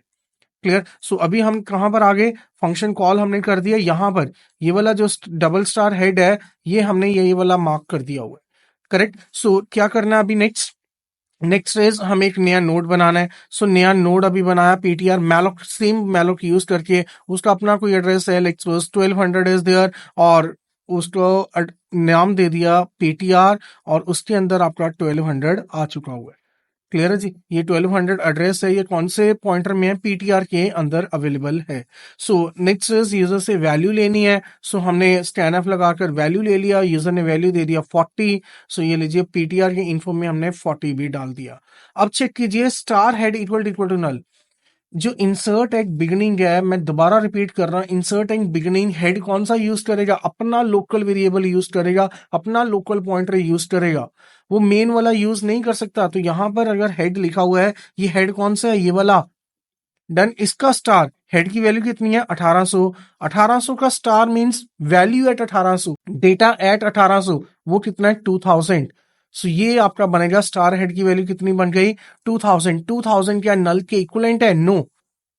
क्लियर। सो अभी हम कहां पर आ गए, फंक्शन कॉल हमने कर दिया यहां पर। ये वाला जो डबल स्टार हेड है ये हमने ये वाला मार्क कर दिया हुआ है, करेक्ट। सो क्या करना है अभी, नेक्स्ट इज हमें एक नया नोड बनाना है। सो नया नोड अभी बनाया, PTR malloc, same malloc use करके, उसका अपना कोई एड्रेस है लेट्स सपोज 1200 इज देयर, और उसको नाम दे दिया पीटीआर, और उसके अंदर आपका 1200 आ चुका हुआ है। क्लियर है जी। ये 1200 एड्रेस है, ये कौन से पॉइंटर में है, पीटीआर के अंदर अवेलेबल है। सो नेक्स्ट यूजर से वैल्यू लेनी है। सो हमने स्कैनफ लगाकर वैल्यू ले लिया, यूजर ने वैल्यू दे दिया 40। सो ये लीजिए पीटीआर के इन्फो में हमने 40 भी डाल दिया। अब चेक कीजिए, star head equal to null. जो इंसर्ट एट बिगिनिंग है, मैं दोबारा रिपीट कर रहा हूं, इंसर्ट एट बिगिनिंग हेड कौन सा यूज करेगा, अपना लोकल वेरिएबल यूज करेगा, अपना लोकल पॉइंटर यूज करेगा, वो मेन वाला यूज नहीं कर सकता। तो यहां पर अगर हेड लिखा हुआ है, ये हेड कौन सा है, ये वाला, डन। इसका स्टार हेड की वैल्यू कितनी है, 1800। 1800 का star means value at 1800, data at 1800, वो कितना है, 2000। सो ये आपका बनेगा, स्टार हेड की वैल्यू कितनी बन गई, 2000। 2000 क्या नल के इक्विवेलेंट है, नो।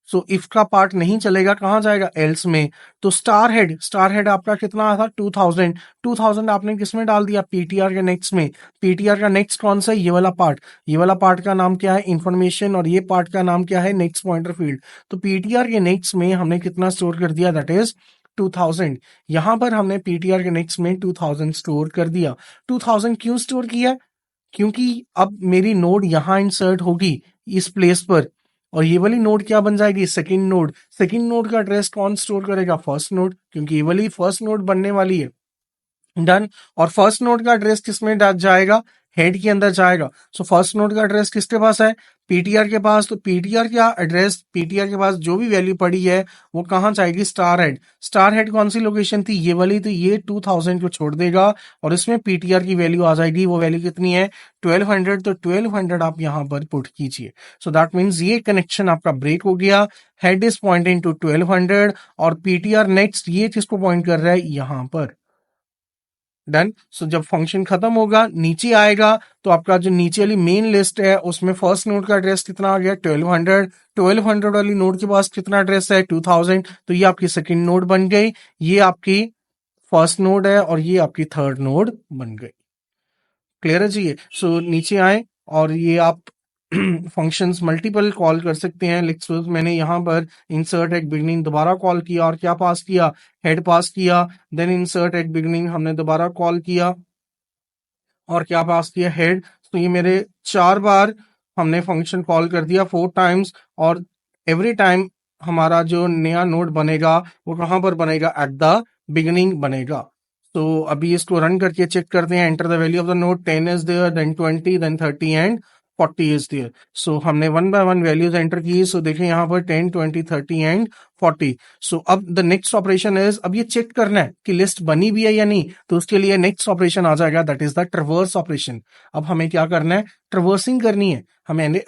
सो इफ का पार्ट नहीं चलेगा, कहां जाएगा, एल्स में। तो स्टार हेड आपका कितना था, 2000। 2000 आपने किस में डाल दिया, पीटीआर के नेक्स्ट में। पीटीआर का नेक्स्ट कौन सा है, ये वाला पार्ट। ये वाला पार्ट का नाम क्या है, इंफॉर्मेशन, और ये पार्ट का नाम क्या है, नेक्स्ट पॉइंटर फील्ड। तो पीटीआर के नेक्स्ट में हमने कितना स्टोर कर दिया, दैट इज 2000। यहां पर हमने पीटीआर के नेक्स्ट में 2000 स्टोर कर दिया। 2000 क्यों स्टोर किया, क्योंकि अब मेरी नोड यहां इंसर्ट होगी इस प्लेस पर, और ये वाली नोड क्या बन जाएगी, सेकंड नोड। सेकंड नोड का एड्रेस कौन स्टोर करेगा, फर्स्ट नोड, क्योंकि ये वाली फर्स्ट नोड बनने वाली है, डन। और फर्स्ट नोड का एड्रेस किसमें जाएगा, हेड के अंदर जाएगा। सो फर्स्ट नोड का एड्रेस किसके पास है, पीटीआर के पास। तो पीटीआर का एड्रेस, पीटीआर के पास जो भी वैल्यू पड़ी है वो कहां जाएगी, स्टार हेड। स्टार हेड कौन सी लोकेशन थी, ये वाली, तो ये 2000 को छोड़ देगा और इसमें पीटीआर की वैल्यू आ जाएगी। वो वैल्यू कितनी है, 1200। तो 1200 आप यहां पर पुट कीजिए। सो दैट मीन्स ये कनेक्शन आपका ब्रेक हो गया। हेड इज पॉइंटिंग टू 1200, और पीटीआर नेक्स्ट ये किसको पॉइंट कर रहा है, यहां पर। डन। सो जब फंक्शन खत्म होगा नीचे आएगा तो आपका जो नीचे वाली मेन लिस्ट है उसमें फर्स्ट नोड का एड्रेस कितना आ गया 1200 वाली नोड के पास कितना एड्रेस है 2000, तो ये आपकी सेकंड नोड बन गई, ये आपकी फर्स्ट नोड है और ये आपकी थर्ड नोड बन गई। क्लियर है जी ये। सो नीचे आए और ये आप फंक्शंस मल्टीपल कॉल कर सकते हैं। लेट्स सपोज मैंने यहाँ पर इंसर्ट एट बिगनिंग दोबारा कॉल किया और क्या पास किया, हेड पास किया। देन इंसर्ट एट बिगनिंग हमने दोबारा कॉल किया और क्या पास किया, हेड। तो ये मेरे 4 बार हमने फंक्शन कॉल कर दिया 4 टाइम्स, और एवरी टाइम हमारा जो नया नोड बनेगा वो कहाँ पर बनेगा, एट द बिगिनिंग बनेगा। तो अभी इसको रन करके चेक करते हैं। Enter the value of the node 10 is there, then 20, then 30 and 40 is there. So हमने 1 बाय 1 वैल्यूज एंटर की। सो देखें यहाँ पर 10, 20, 30 एंड 40। सो अब द नेक्स्ट ऑपरेशन इज, अब ये चेक करना है कि लिस्ट बनी भी है या नहीं, तो उसके लिए नेक्स्ट ऑपरेशन आ जाएगा, that is the traverse operation. अब हमें क्या करना है, ट्रैवर्सिंग करनी है।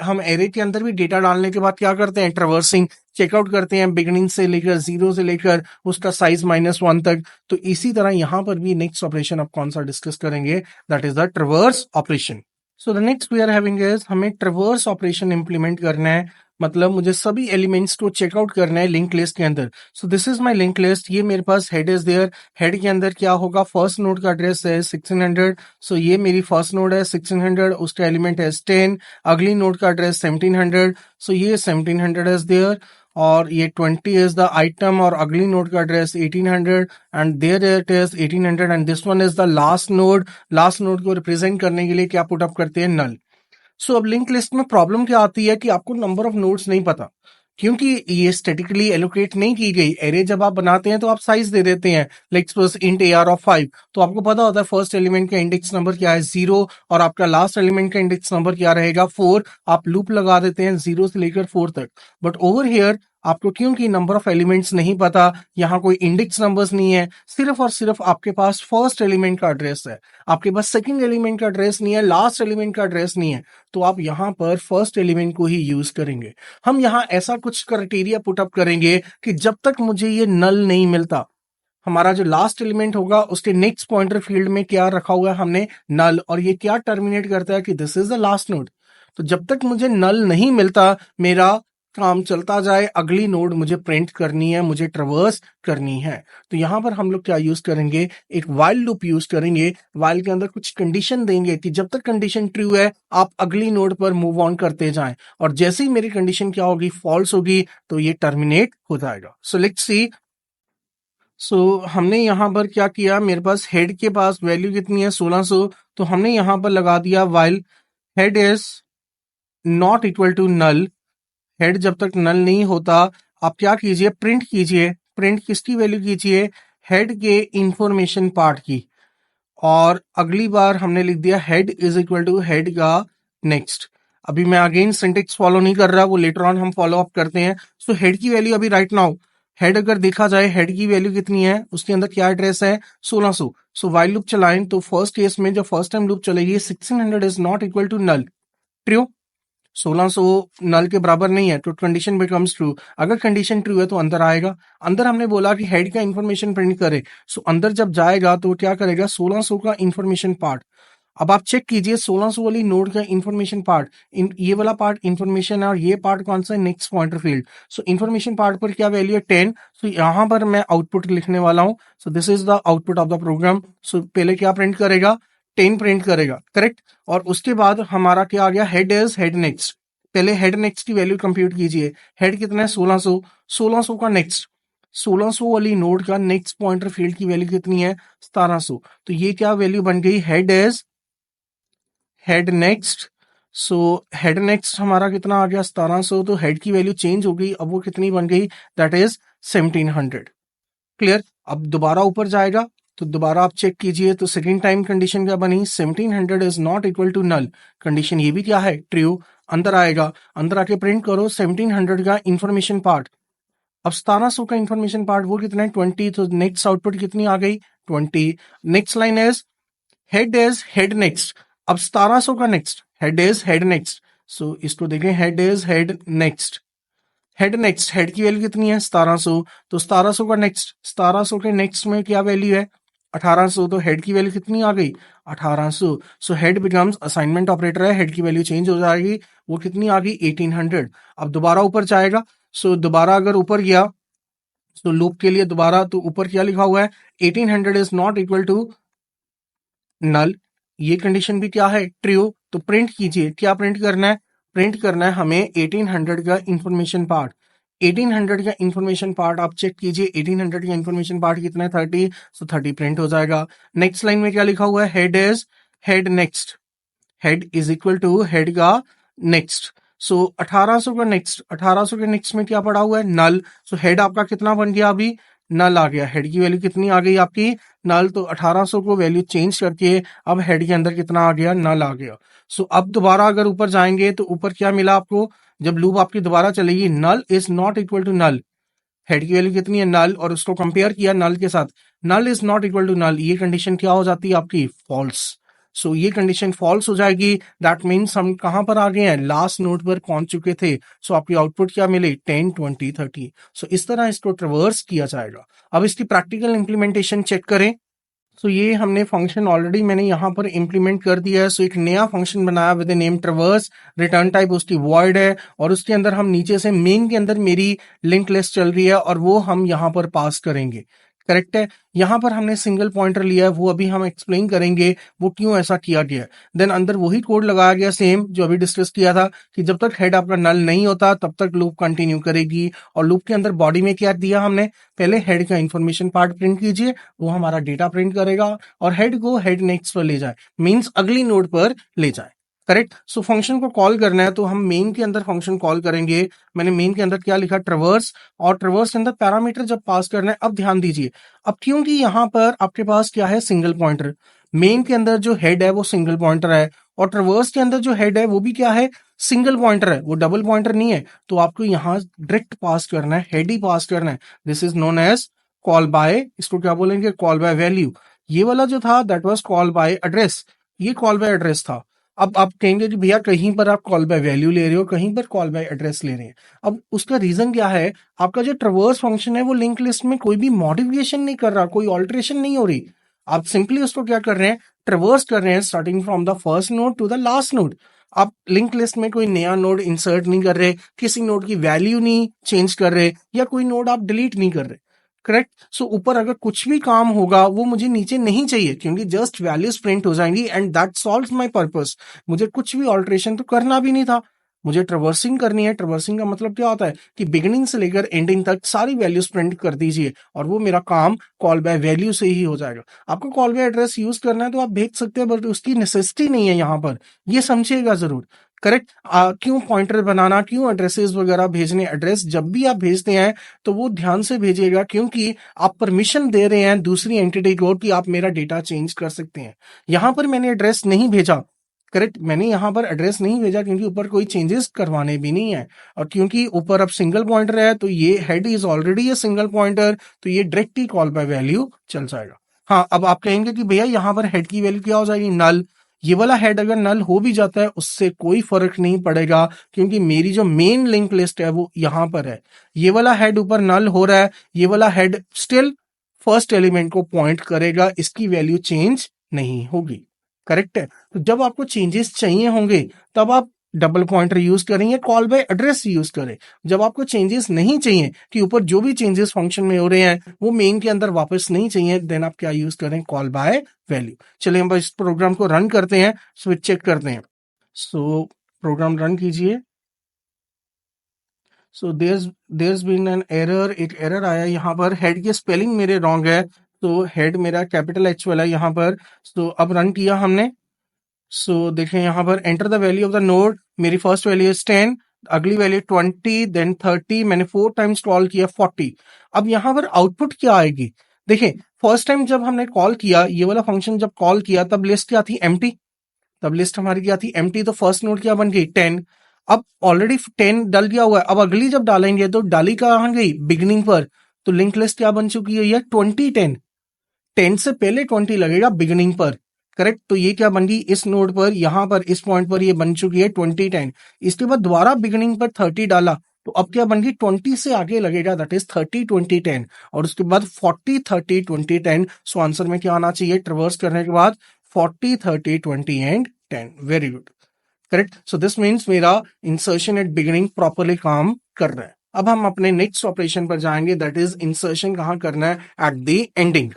हम एरे के अंदर भी डेटा डालने के बाद क्या करते हैं, ट्रैवर्सिंग चेकआउट करते हैं, बिगिनिंग से लेकर 0 से लेकर उसका साइज -1 तक। तो इसी तरह यहां पर भी नेक्स्ट ऑपरेशन अब कौन सा डिस्कस करेंगे, that is the traverse operation. So the next we are having is, हमें ट्रैवर्स ऑपरेशन इंप्लीमेंट करना है, मतलब मुझे सभी एलिमेंट्स को चेकआउट करना है लिंक लिस्ट के अंदर। सो this is my link list, ये मेरे पास हेड इज देयर। हेड के अंदर क्या होगा, फर्स्ट नोड का एड्रेस है 1600। सो ये मेरी फर्स्ट नोड है 1600, उसका एलिमेंट है 10। अगली नोड का एड्रेस 1700, सो ये 1700 इज देयर। और ये 20 इज द आइटम, और अगली नोड का address 1800 and there it is 1800, and this one is the last node. Last node को रिप्रेजेंट करने के लिए क्या पुट अप करते हैं, नल। सो अब लिंक लिस्ट में प्रॉब्लम क्या आती है कि आपको नंबर ऑफ नोड्स नहीं पता, क्योंकि ये स्टैटिकली एलोकेट नहीं की गई। एरे जब आप बनाते हैं तो आप साइज दे देते हैं, like suppose int AR of 5, तो आपको पता होता है फर्स्ट एलिमेंट का इंडेक्स नंबर क्या है 0, और आपका लास्ट एलिमेंट का इंडेक्स नंबर क्या रहेगा 4। आप लूप लगा देते हैं 0 से लेकर 4 तक। बट ओवर हियर आपको क्योंकि नंबर ऑफ एलिमेंट्स नहीं पता, यहाँ कोई इंडेक्स नंबर्स नहीं है, सिर्फ और सिर्फ आपके पास फर्स्ट एलिमेंट का एड्रेस है, आपके पास सेकंड एलिमेंट का एड्रेस नहीं है, लास्ट एलिमेंट का एड्रेस नहीं है, तो आप यहाँ पर फर्स्ट एलिमेंट को ही यूज करेंगे। हम यहाँ ऐसा कुछ क्राइटेरिया पुट अप करेंगे कि जब तक मुझे ये नल नहीं मिलता, हमारा जो लास्ट एलिमेंट होगा उसके नेक्स्ट पॉइंटर फील्ड में क्या रखा हुआ है हमने, नल, और ये क्या टर्मिनेट करता है कि this is the last node. तो जब तक मुझे नल नहीं मिलता मेरा काम चलता जाए, अगली नोड मुझे प्रिंट करनी है, मुझे ट्रैवर्स करनी है। तो यहां पर हम लोग क्या यूज करेंगे, एक वाइल लूप यूज करेंगे। वाइल के अंदर कुछ कंडीशन देंगे कि जब तक कंडीशन ट्रू है आप अगली नोड पर मूव ऑन करते जाएं, और जैसे ही मेरी कंडीशन क्या होगी, फॉल्स होगी, तो ये टर्मिनेट हो जाएगा। So let's see. सो हमने यहां पर क्या किया, मेरे पास हेड के पास वैल्यू कितनी है 1600, तो हमने यहां पर लगा दिया while head is not equal to null. Head जब तक नल नहीं होता आप क्या कीजिए, प्रिंट कीजिए। प्रिंट किसकी वैल्यू कीजिए, हेड के इंफॉर्मेशन पार्ट की। और अगली बार हमने लिख दिया head is equal to head का नेक्स्ट। अभी मैं अगेन सिंटेक्स फॉलो नहीं कर रहा, वो लेटर ऑन हम फॉलो अप करते हैं। सो हेड की वैल्यू अभी राइट नाउ, हेड अगर देखा जाए हेड की वैल्यू कितनी है, उसके अंदर क्या एड्रेस है 1600। सो वाइल लूप चलाएं तो फर्स्ट केस में जब फर्स्ट टाइम लूप चलेगी 1600 is not equal to null, true. 1600 null के बराबर नहीं है, तो कंडीशन बिकम्स ट्रू। अगर कंडीशन ट्रू है तो अंदर आएगा। अंदर हमने बोला कि हेड का इंफॉर्मेशन प्रिंट करे, सो अंदर जब जाएगा तो क्या करेगा, 1600 का इंफॉर्मेशन पार्ट। अब आप चेक कीजिए 1600 वाली नोड का इंफॉर्मेशन पार्ट, ये वाला पार्ट इंफॉर्मेशन है, और ये पार्ट कौन सा है, नेक्स्ट पॉइंटर फील्ड। सो इंफॉर्मेशन पार्ट पर क्या वैल्यू है 10। सो यहां पर मैं आउटपुट लिखने वाला हूं। So this is the output of the program. So पहले क्या प्रिंट करेगा, 10 प्रिंट करेगा, करेक्ट। और उसके बाद हमारा क्या आ गया, हेड इज हेड नेक्स्ट। पहले हेड नेक्स्ट की वैल्यू कंप्यूट कीजिए, हेड कितना है 1600, 1600 का नेक्स्ट, 1600 वाली नोड का नेक्स्ट पॉइंटर फील्ड की वैल्यू कितनी है 1700। तो ये क्या वैल्यू बन गई, head is head next. So head next हमारा कितना आ गया 1700, तो हेड की वैल्यू चेंज हो गई, अब वो कितनी बन गई, दैट इज 1700। क्लियर। अब दोबारा ऊपर जाएगा तो दोबारा आप चेक कीजिए, तो सेकेंड टाइम कंडीशन क्या बनी, 1700 is not equal to null. Condition ये भी क्या है, ट्रू। अंदर आएगा, अंदर आके प्रिंट करो 1700 का इंफॉर्मेशन पार्ट। अब 1700 का इंफॉर्मेशन पार्ट वो कितना है 20, तो नेक्स्ट आउटपुट कितनी आ गई 20। Next line is head next. अब 1700 का next, head is head next. So इसको देखें, head is head next, head next, head की वैल्यू कितनी है 1700, तो 1700 का नेक्स्ट, 1700 के नेक्स्ट में क्या वैल्यू है 1800, तो हेड की वैल्यू कितनी आ गई 1800। So head becomes assignment operator है, हेड की वैल्यू चेंज हो जाएगी, वो कितनी आ गई 1800। अब दोबारा ऊपर जाएगा, सो दोबारा अगर ऊपर गया तो लूप के लिए दोबारा, तो ऊपर क्या लिखा हुआ है 1800 is not equal to null, ये कंडीशन भी क्या है ट्रू। तो प्रिंट कीजिए, क्या प्रिंट करना है, प्रिंट करना है हमें 1800 का इंफॉर्मेशन पार्ट। 1800 का इंफॉर्मेशन पार्ट आप चेक कीजिए, 1800 का इंफॉर्मेशन पार्ट कितना है 30, सो 30 प्रिंट हो जाएगा। नेक्स्ट लाइन में क्या लिखा हुआ है, head is head next, head is equal to head का नेक्स्ट। सो 1800 का नेक्स्ट, 1800 के नेक्स्ट में क्या पड़ा हुआ है नल। सो हेड आपका कितना बन गया, अभी नल आ गया, हेड की वैल्यू कितनी आ गई आपकी नल। तो 1800 को वैल्यू चेंज करके अब हेड के अंदर कितना आ गया, नल आ गया। सो अब दोबारा अगर ऊपर जाएंगे तो ऊपर क्या मिला आपको, जब लूप आपकी दोबारा चलेगी, null is not equal to null, head की वैल्यू कितनी है नल, और उसको कंपेयर किया नल के साथ, null is not equal to null, ये कंडीशन क्या हो जाती है आपकी फॉल्स। सो ये कंडीशन फॉल्स हो जाएगी, दैट मीन्स हम कहां पर आ गए हैं, लास्ट नोड पर पहुंच चुके थे। सो आपकी आउटपुट क्या मिले 10 20 30। सो इस तरह इसको ट्रवर्स किया जाएगा। अब इसकी प्रैक्टिकल इंप्लीमेंटेशन चेक करें। सो ये हमने फंक्शन ऑलरेडी मैंने यहाँ पर इंप्लीमेंट कर दिया है। सो एक नया फंक्शन बनाया with name traverse, return type उसकी वॉइड है, और उसके अंदर हम नीचे से मेन के अंदर मेरी लिंक लिस्ट चल रही है और वो हम यहाँ पर पास करेंगे। करेक्ट है, यहाँ पर हमने सिंगल पॉइंटर लिया है, वो अभी हम एक्सप्लेन करेंगे वो क्यों ऐसा किया गया है। देन अंदर वही कोड लगाया गया सेम जो अभी डिस्कस किया था कि जब तक हेड आपका नल नहीं होता तब तक लूप कंटिन्यू करेगी। और लूप के अंदर बॉडी में क्या दिया हमने, पहले हेड का इंफॉर्मेशन पार्ट प्रिंट कीजिए, वो हमारा डेटा प्रिंट करेगा और हेड को हेड नेक्स्ट पर ले जाए, मींस अगली नोड पर ले जाए। करेक्ट। सो फंक्शन को कॉल करना है तो हम मेन के अंदर फंक्शन कॉल करेंगे। मैंने मेन के अंदर क्या लिखा, ट्रवर्स, और ट्रवर्स के अंदर पैरामीटर जब पास करना है, अब ध्यान दीजिए, अब क्योंकि यहाँ पर आपके पास क्या है सिंगल पॉइंटर, मेन के अंदर जो हेड है वो सिंगल पॉइंटर है, और ट्रवर्स के अंदर जो हेड है वो भी क्या है सिंगल पॉइंटर है, वो डबल पॉइंटर नहीं है। तो आपको यहाँ डायरेक्ट पास करना है, हेड ही पास करना है। This is known as call by, इसको क्या बोलेंगे, कॉल बाय वैल्यू। ये वाला जो था that was call by address, ये कॉल बाय एड्रेस था। अब आप कहेंगे कि भैया कहीं पर आप कॉल बाय वैल्यू ले रहे हो, कहीं पर कॉल बाय एड्रेस ले रहे हैं। अब उसका रीजन क्या है, आपका जो ट्रवर्स फंक्शन है वो लिंक लिस्ट में कोई भी मॉडिफिकेशन नहीं कर रहा, कोई ऑल्ट्रेशन नहीं हो रही। आप सिंपली उसको क्या कर रहे हैं, ट्रवर्स कर रहे हैं starting from the first node to the last node. आप लिंक लिस्ट में कोई नया नोड इंसर्ट नहीं कर रहे, किसी नोड की वैल्यू नहीं चेंज कर रहे, या कोई नोड आप डिलीट नहीं कर रहे। करेक्ट। सो ऊपर अगर कुछ भी काम होगा वो मुझे नीचे नहीं चाहिए, क्योंकि जस्ट वैल्यूज प्रिंट हो जाएंगी and that solves my purpose. मुझे कुछ भी ऑल्ट्रेशन तो करना भी नहीं था, मुझे ट्रवर्सिंग करनी है। ट्रवर्सिंग का मतलब क्या होता है कि बिगिनिंग से लेकर एंडिंग तक सारी वैल्यूज प्रिंट कर दीजिए, और वो मेरा काम कॉल बाय वैल्यू से ही हो जाएगा। आपको कॉल बाय एड्रेस यूज करना है तो आप भेज सकते हैं, बट उसकी नेसेसिटी नहीं है यहाँ पर, ये समझिएगा जरूर। करेक्ट। क्यों पॉइंटर बनाना, क्यों एड्रेसेस वगैरह भेजने, एड्रेस जब भी आप भेजते हैं तो वो ध्यान से भेजिएगा, क्योंकि आप परमिशन दे रहे हैं दूसरी एंटिटी को कि आप मेरा डेटा चेंज कर सकते हैं। यहां पर मैंने एड्रेस नहीं भेजा, करेक्ट, मैंने यहां पर एड्रेस नहीं भेजा क्योंकि ऊपर कोई चेंजेस करवाने भी नहीं है, और क्योंकि ऊपर अब सिंगल पॉइंटर है तो ये head is already a single pointer, तो ये direct he call by value चल जाएगा। हाँ, अब आप कहेंगे कि भैया यहाँ पर हेड की वैल्यू क्या हो जाएगी, नल। ये वाला हेड अगर नल हो भी जाता है उससे कोई फर्क नहीं पड़ेगा, क्योंकि मेरी जो मेन लिंक लिस्ट है वो यहां पर है। ये वाला हेड ऊपर नल हो रहा है, ये वाला हेड स्टिल फर्स्ट एलिमेंट को पॉइंट करेगा, इसकी वैल्यू चेंज नहीं होगी। करेक्ट है। तो जब आपको चेंजेस चाहिए होंगे तब आप डबल पॉइंटर यूज करेंगे, कॉल बाय एड्रेस यूज करें। जब आपको चेंजेस नहीं चाहिए कि ऊपर जो भी चेंजेस फंक्शन में हो रहे हैं वो मेन के अंदर वापस नहीं चाहिए, देन आप क्या यूज करें, कॉल बाय वैल्यू। चलिए हम इस प्रोग्राम को रन करते हैं, स्विच चेक करते हैं। सो प्रोग्राम रन कीजिए। So there's been an error, एक एरर आया यहाँ पर, हेड की स्पेलिंग मेरे रॉन्ग है, तो हेड मेरा कैपिटल एच वाला है यहाँ पर। सो अब रन किया हमने। सो देखें यहाँ पर, enter the value of the node, मेरी फर्स्ट वैल्यू इज 10, अगली वैल्यू 20, देन 30, मैंने 4 टाइम्स कॉल किया 40। अब यहाँ पर आउटपुट क्या आएगी, देखें फर्स्ट टाइम जब हमने कॉल किया, ये वाला फंक्शन जब कॉल किया तब लिस्ट क्या थी, एम्प्टी। तब लिस्ट हमारी क्या थी, एम्प्टी। तो फर्स्ट नोड क्या बन गई, 10। अब ऑलरेडी 10 डल गया हुआ है, अब अगली जब डालेंगे तो डाली कहाँ गई, बिगिनिंग पर। तो लिंक लिस्ट क्या बन चुकी है, 20 10। 10 से पहले 20 लगेगा बिगिनिंग पर। करेक्ट। तो ये क्या बन गई, इस नोड पर, यहां पर इस पॉइंट पर ये बन चुकी है 20 10। इसके बाद दोबारा बिगिनिंग पर 30 डाला, तो अब क्या बन गई 20 से आगे लगेगा दैट इज 30 20 10 और उसके बाद 40 30 20 10 सो आंसर में क्या आना चाहिए ट्रिवर्स करने के बाद 40 30 20 and 10 very good correct so this means मेरा इंसर्शन एट बिगिनिंग प्रॉपरली काम कर रहा है अब हम अपने नेक्स्ट ऑपरेशन पर जाएंगे दैट इज इंसर्शन कहाँ करना है एट द एंडिंग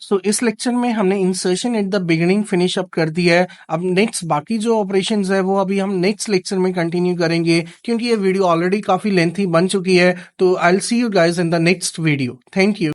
सो इस लेक्चर में हमने insertion eight the beginning finish up कर दिया है अब नेक्स्ट बाकी जो ऑपरेशंस है वो अभी हम नेक्स्ट लेक्चर में कंटिन्यू करेंगे क्योंकि ये वीडियो ऑलरेडी काफी लेंथी बन चुकी है तो I will see you guys in the next video thank you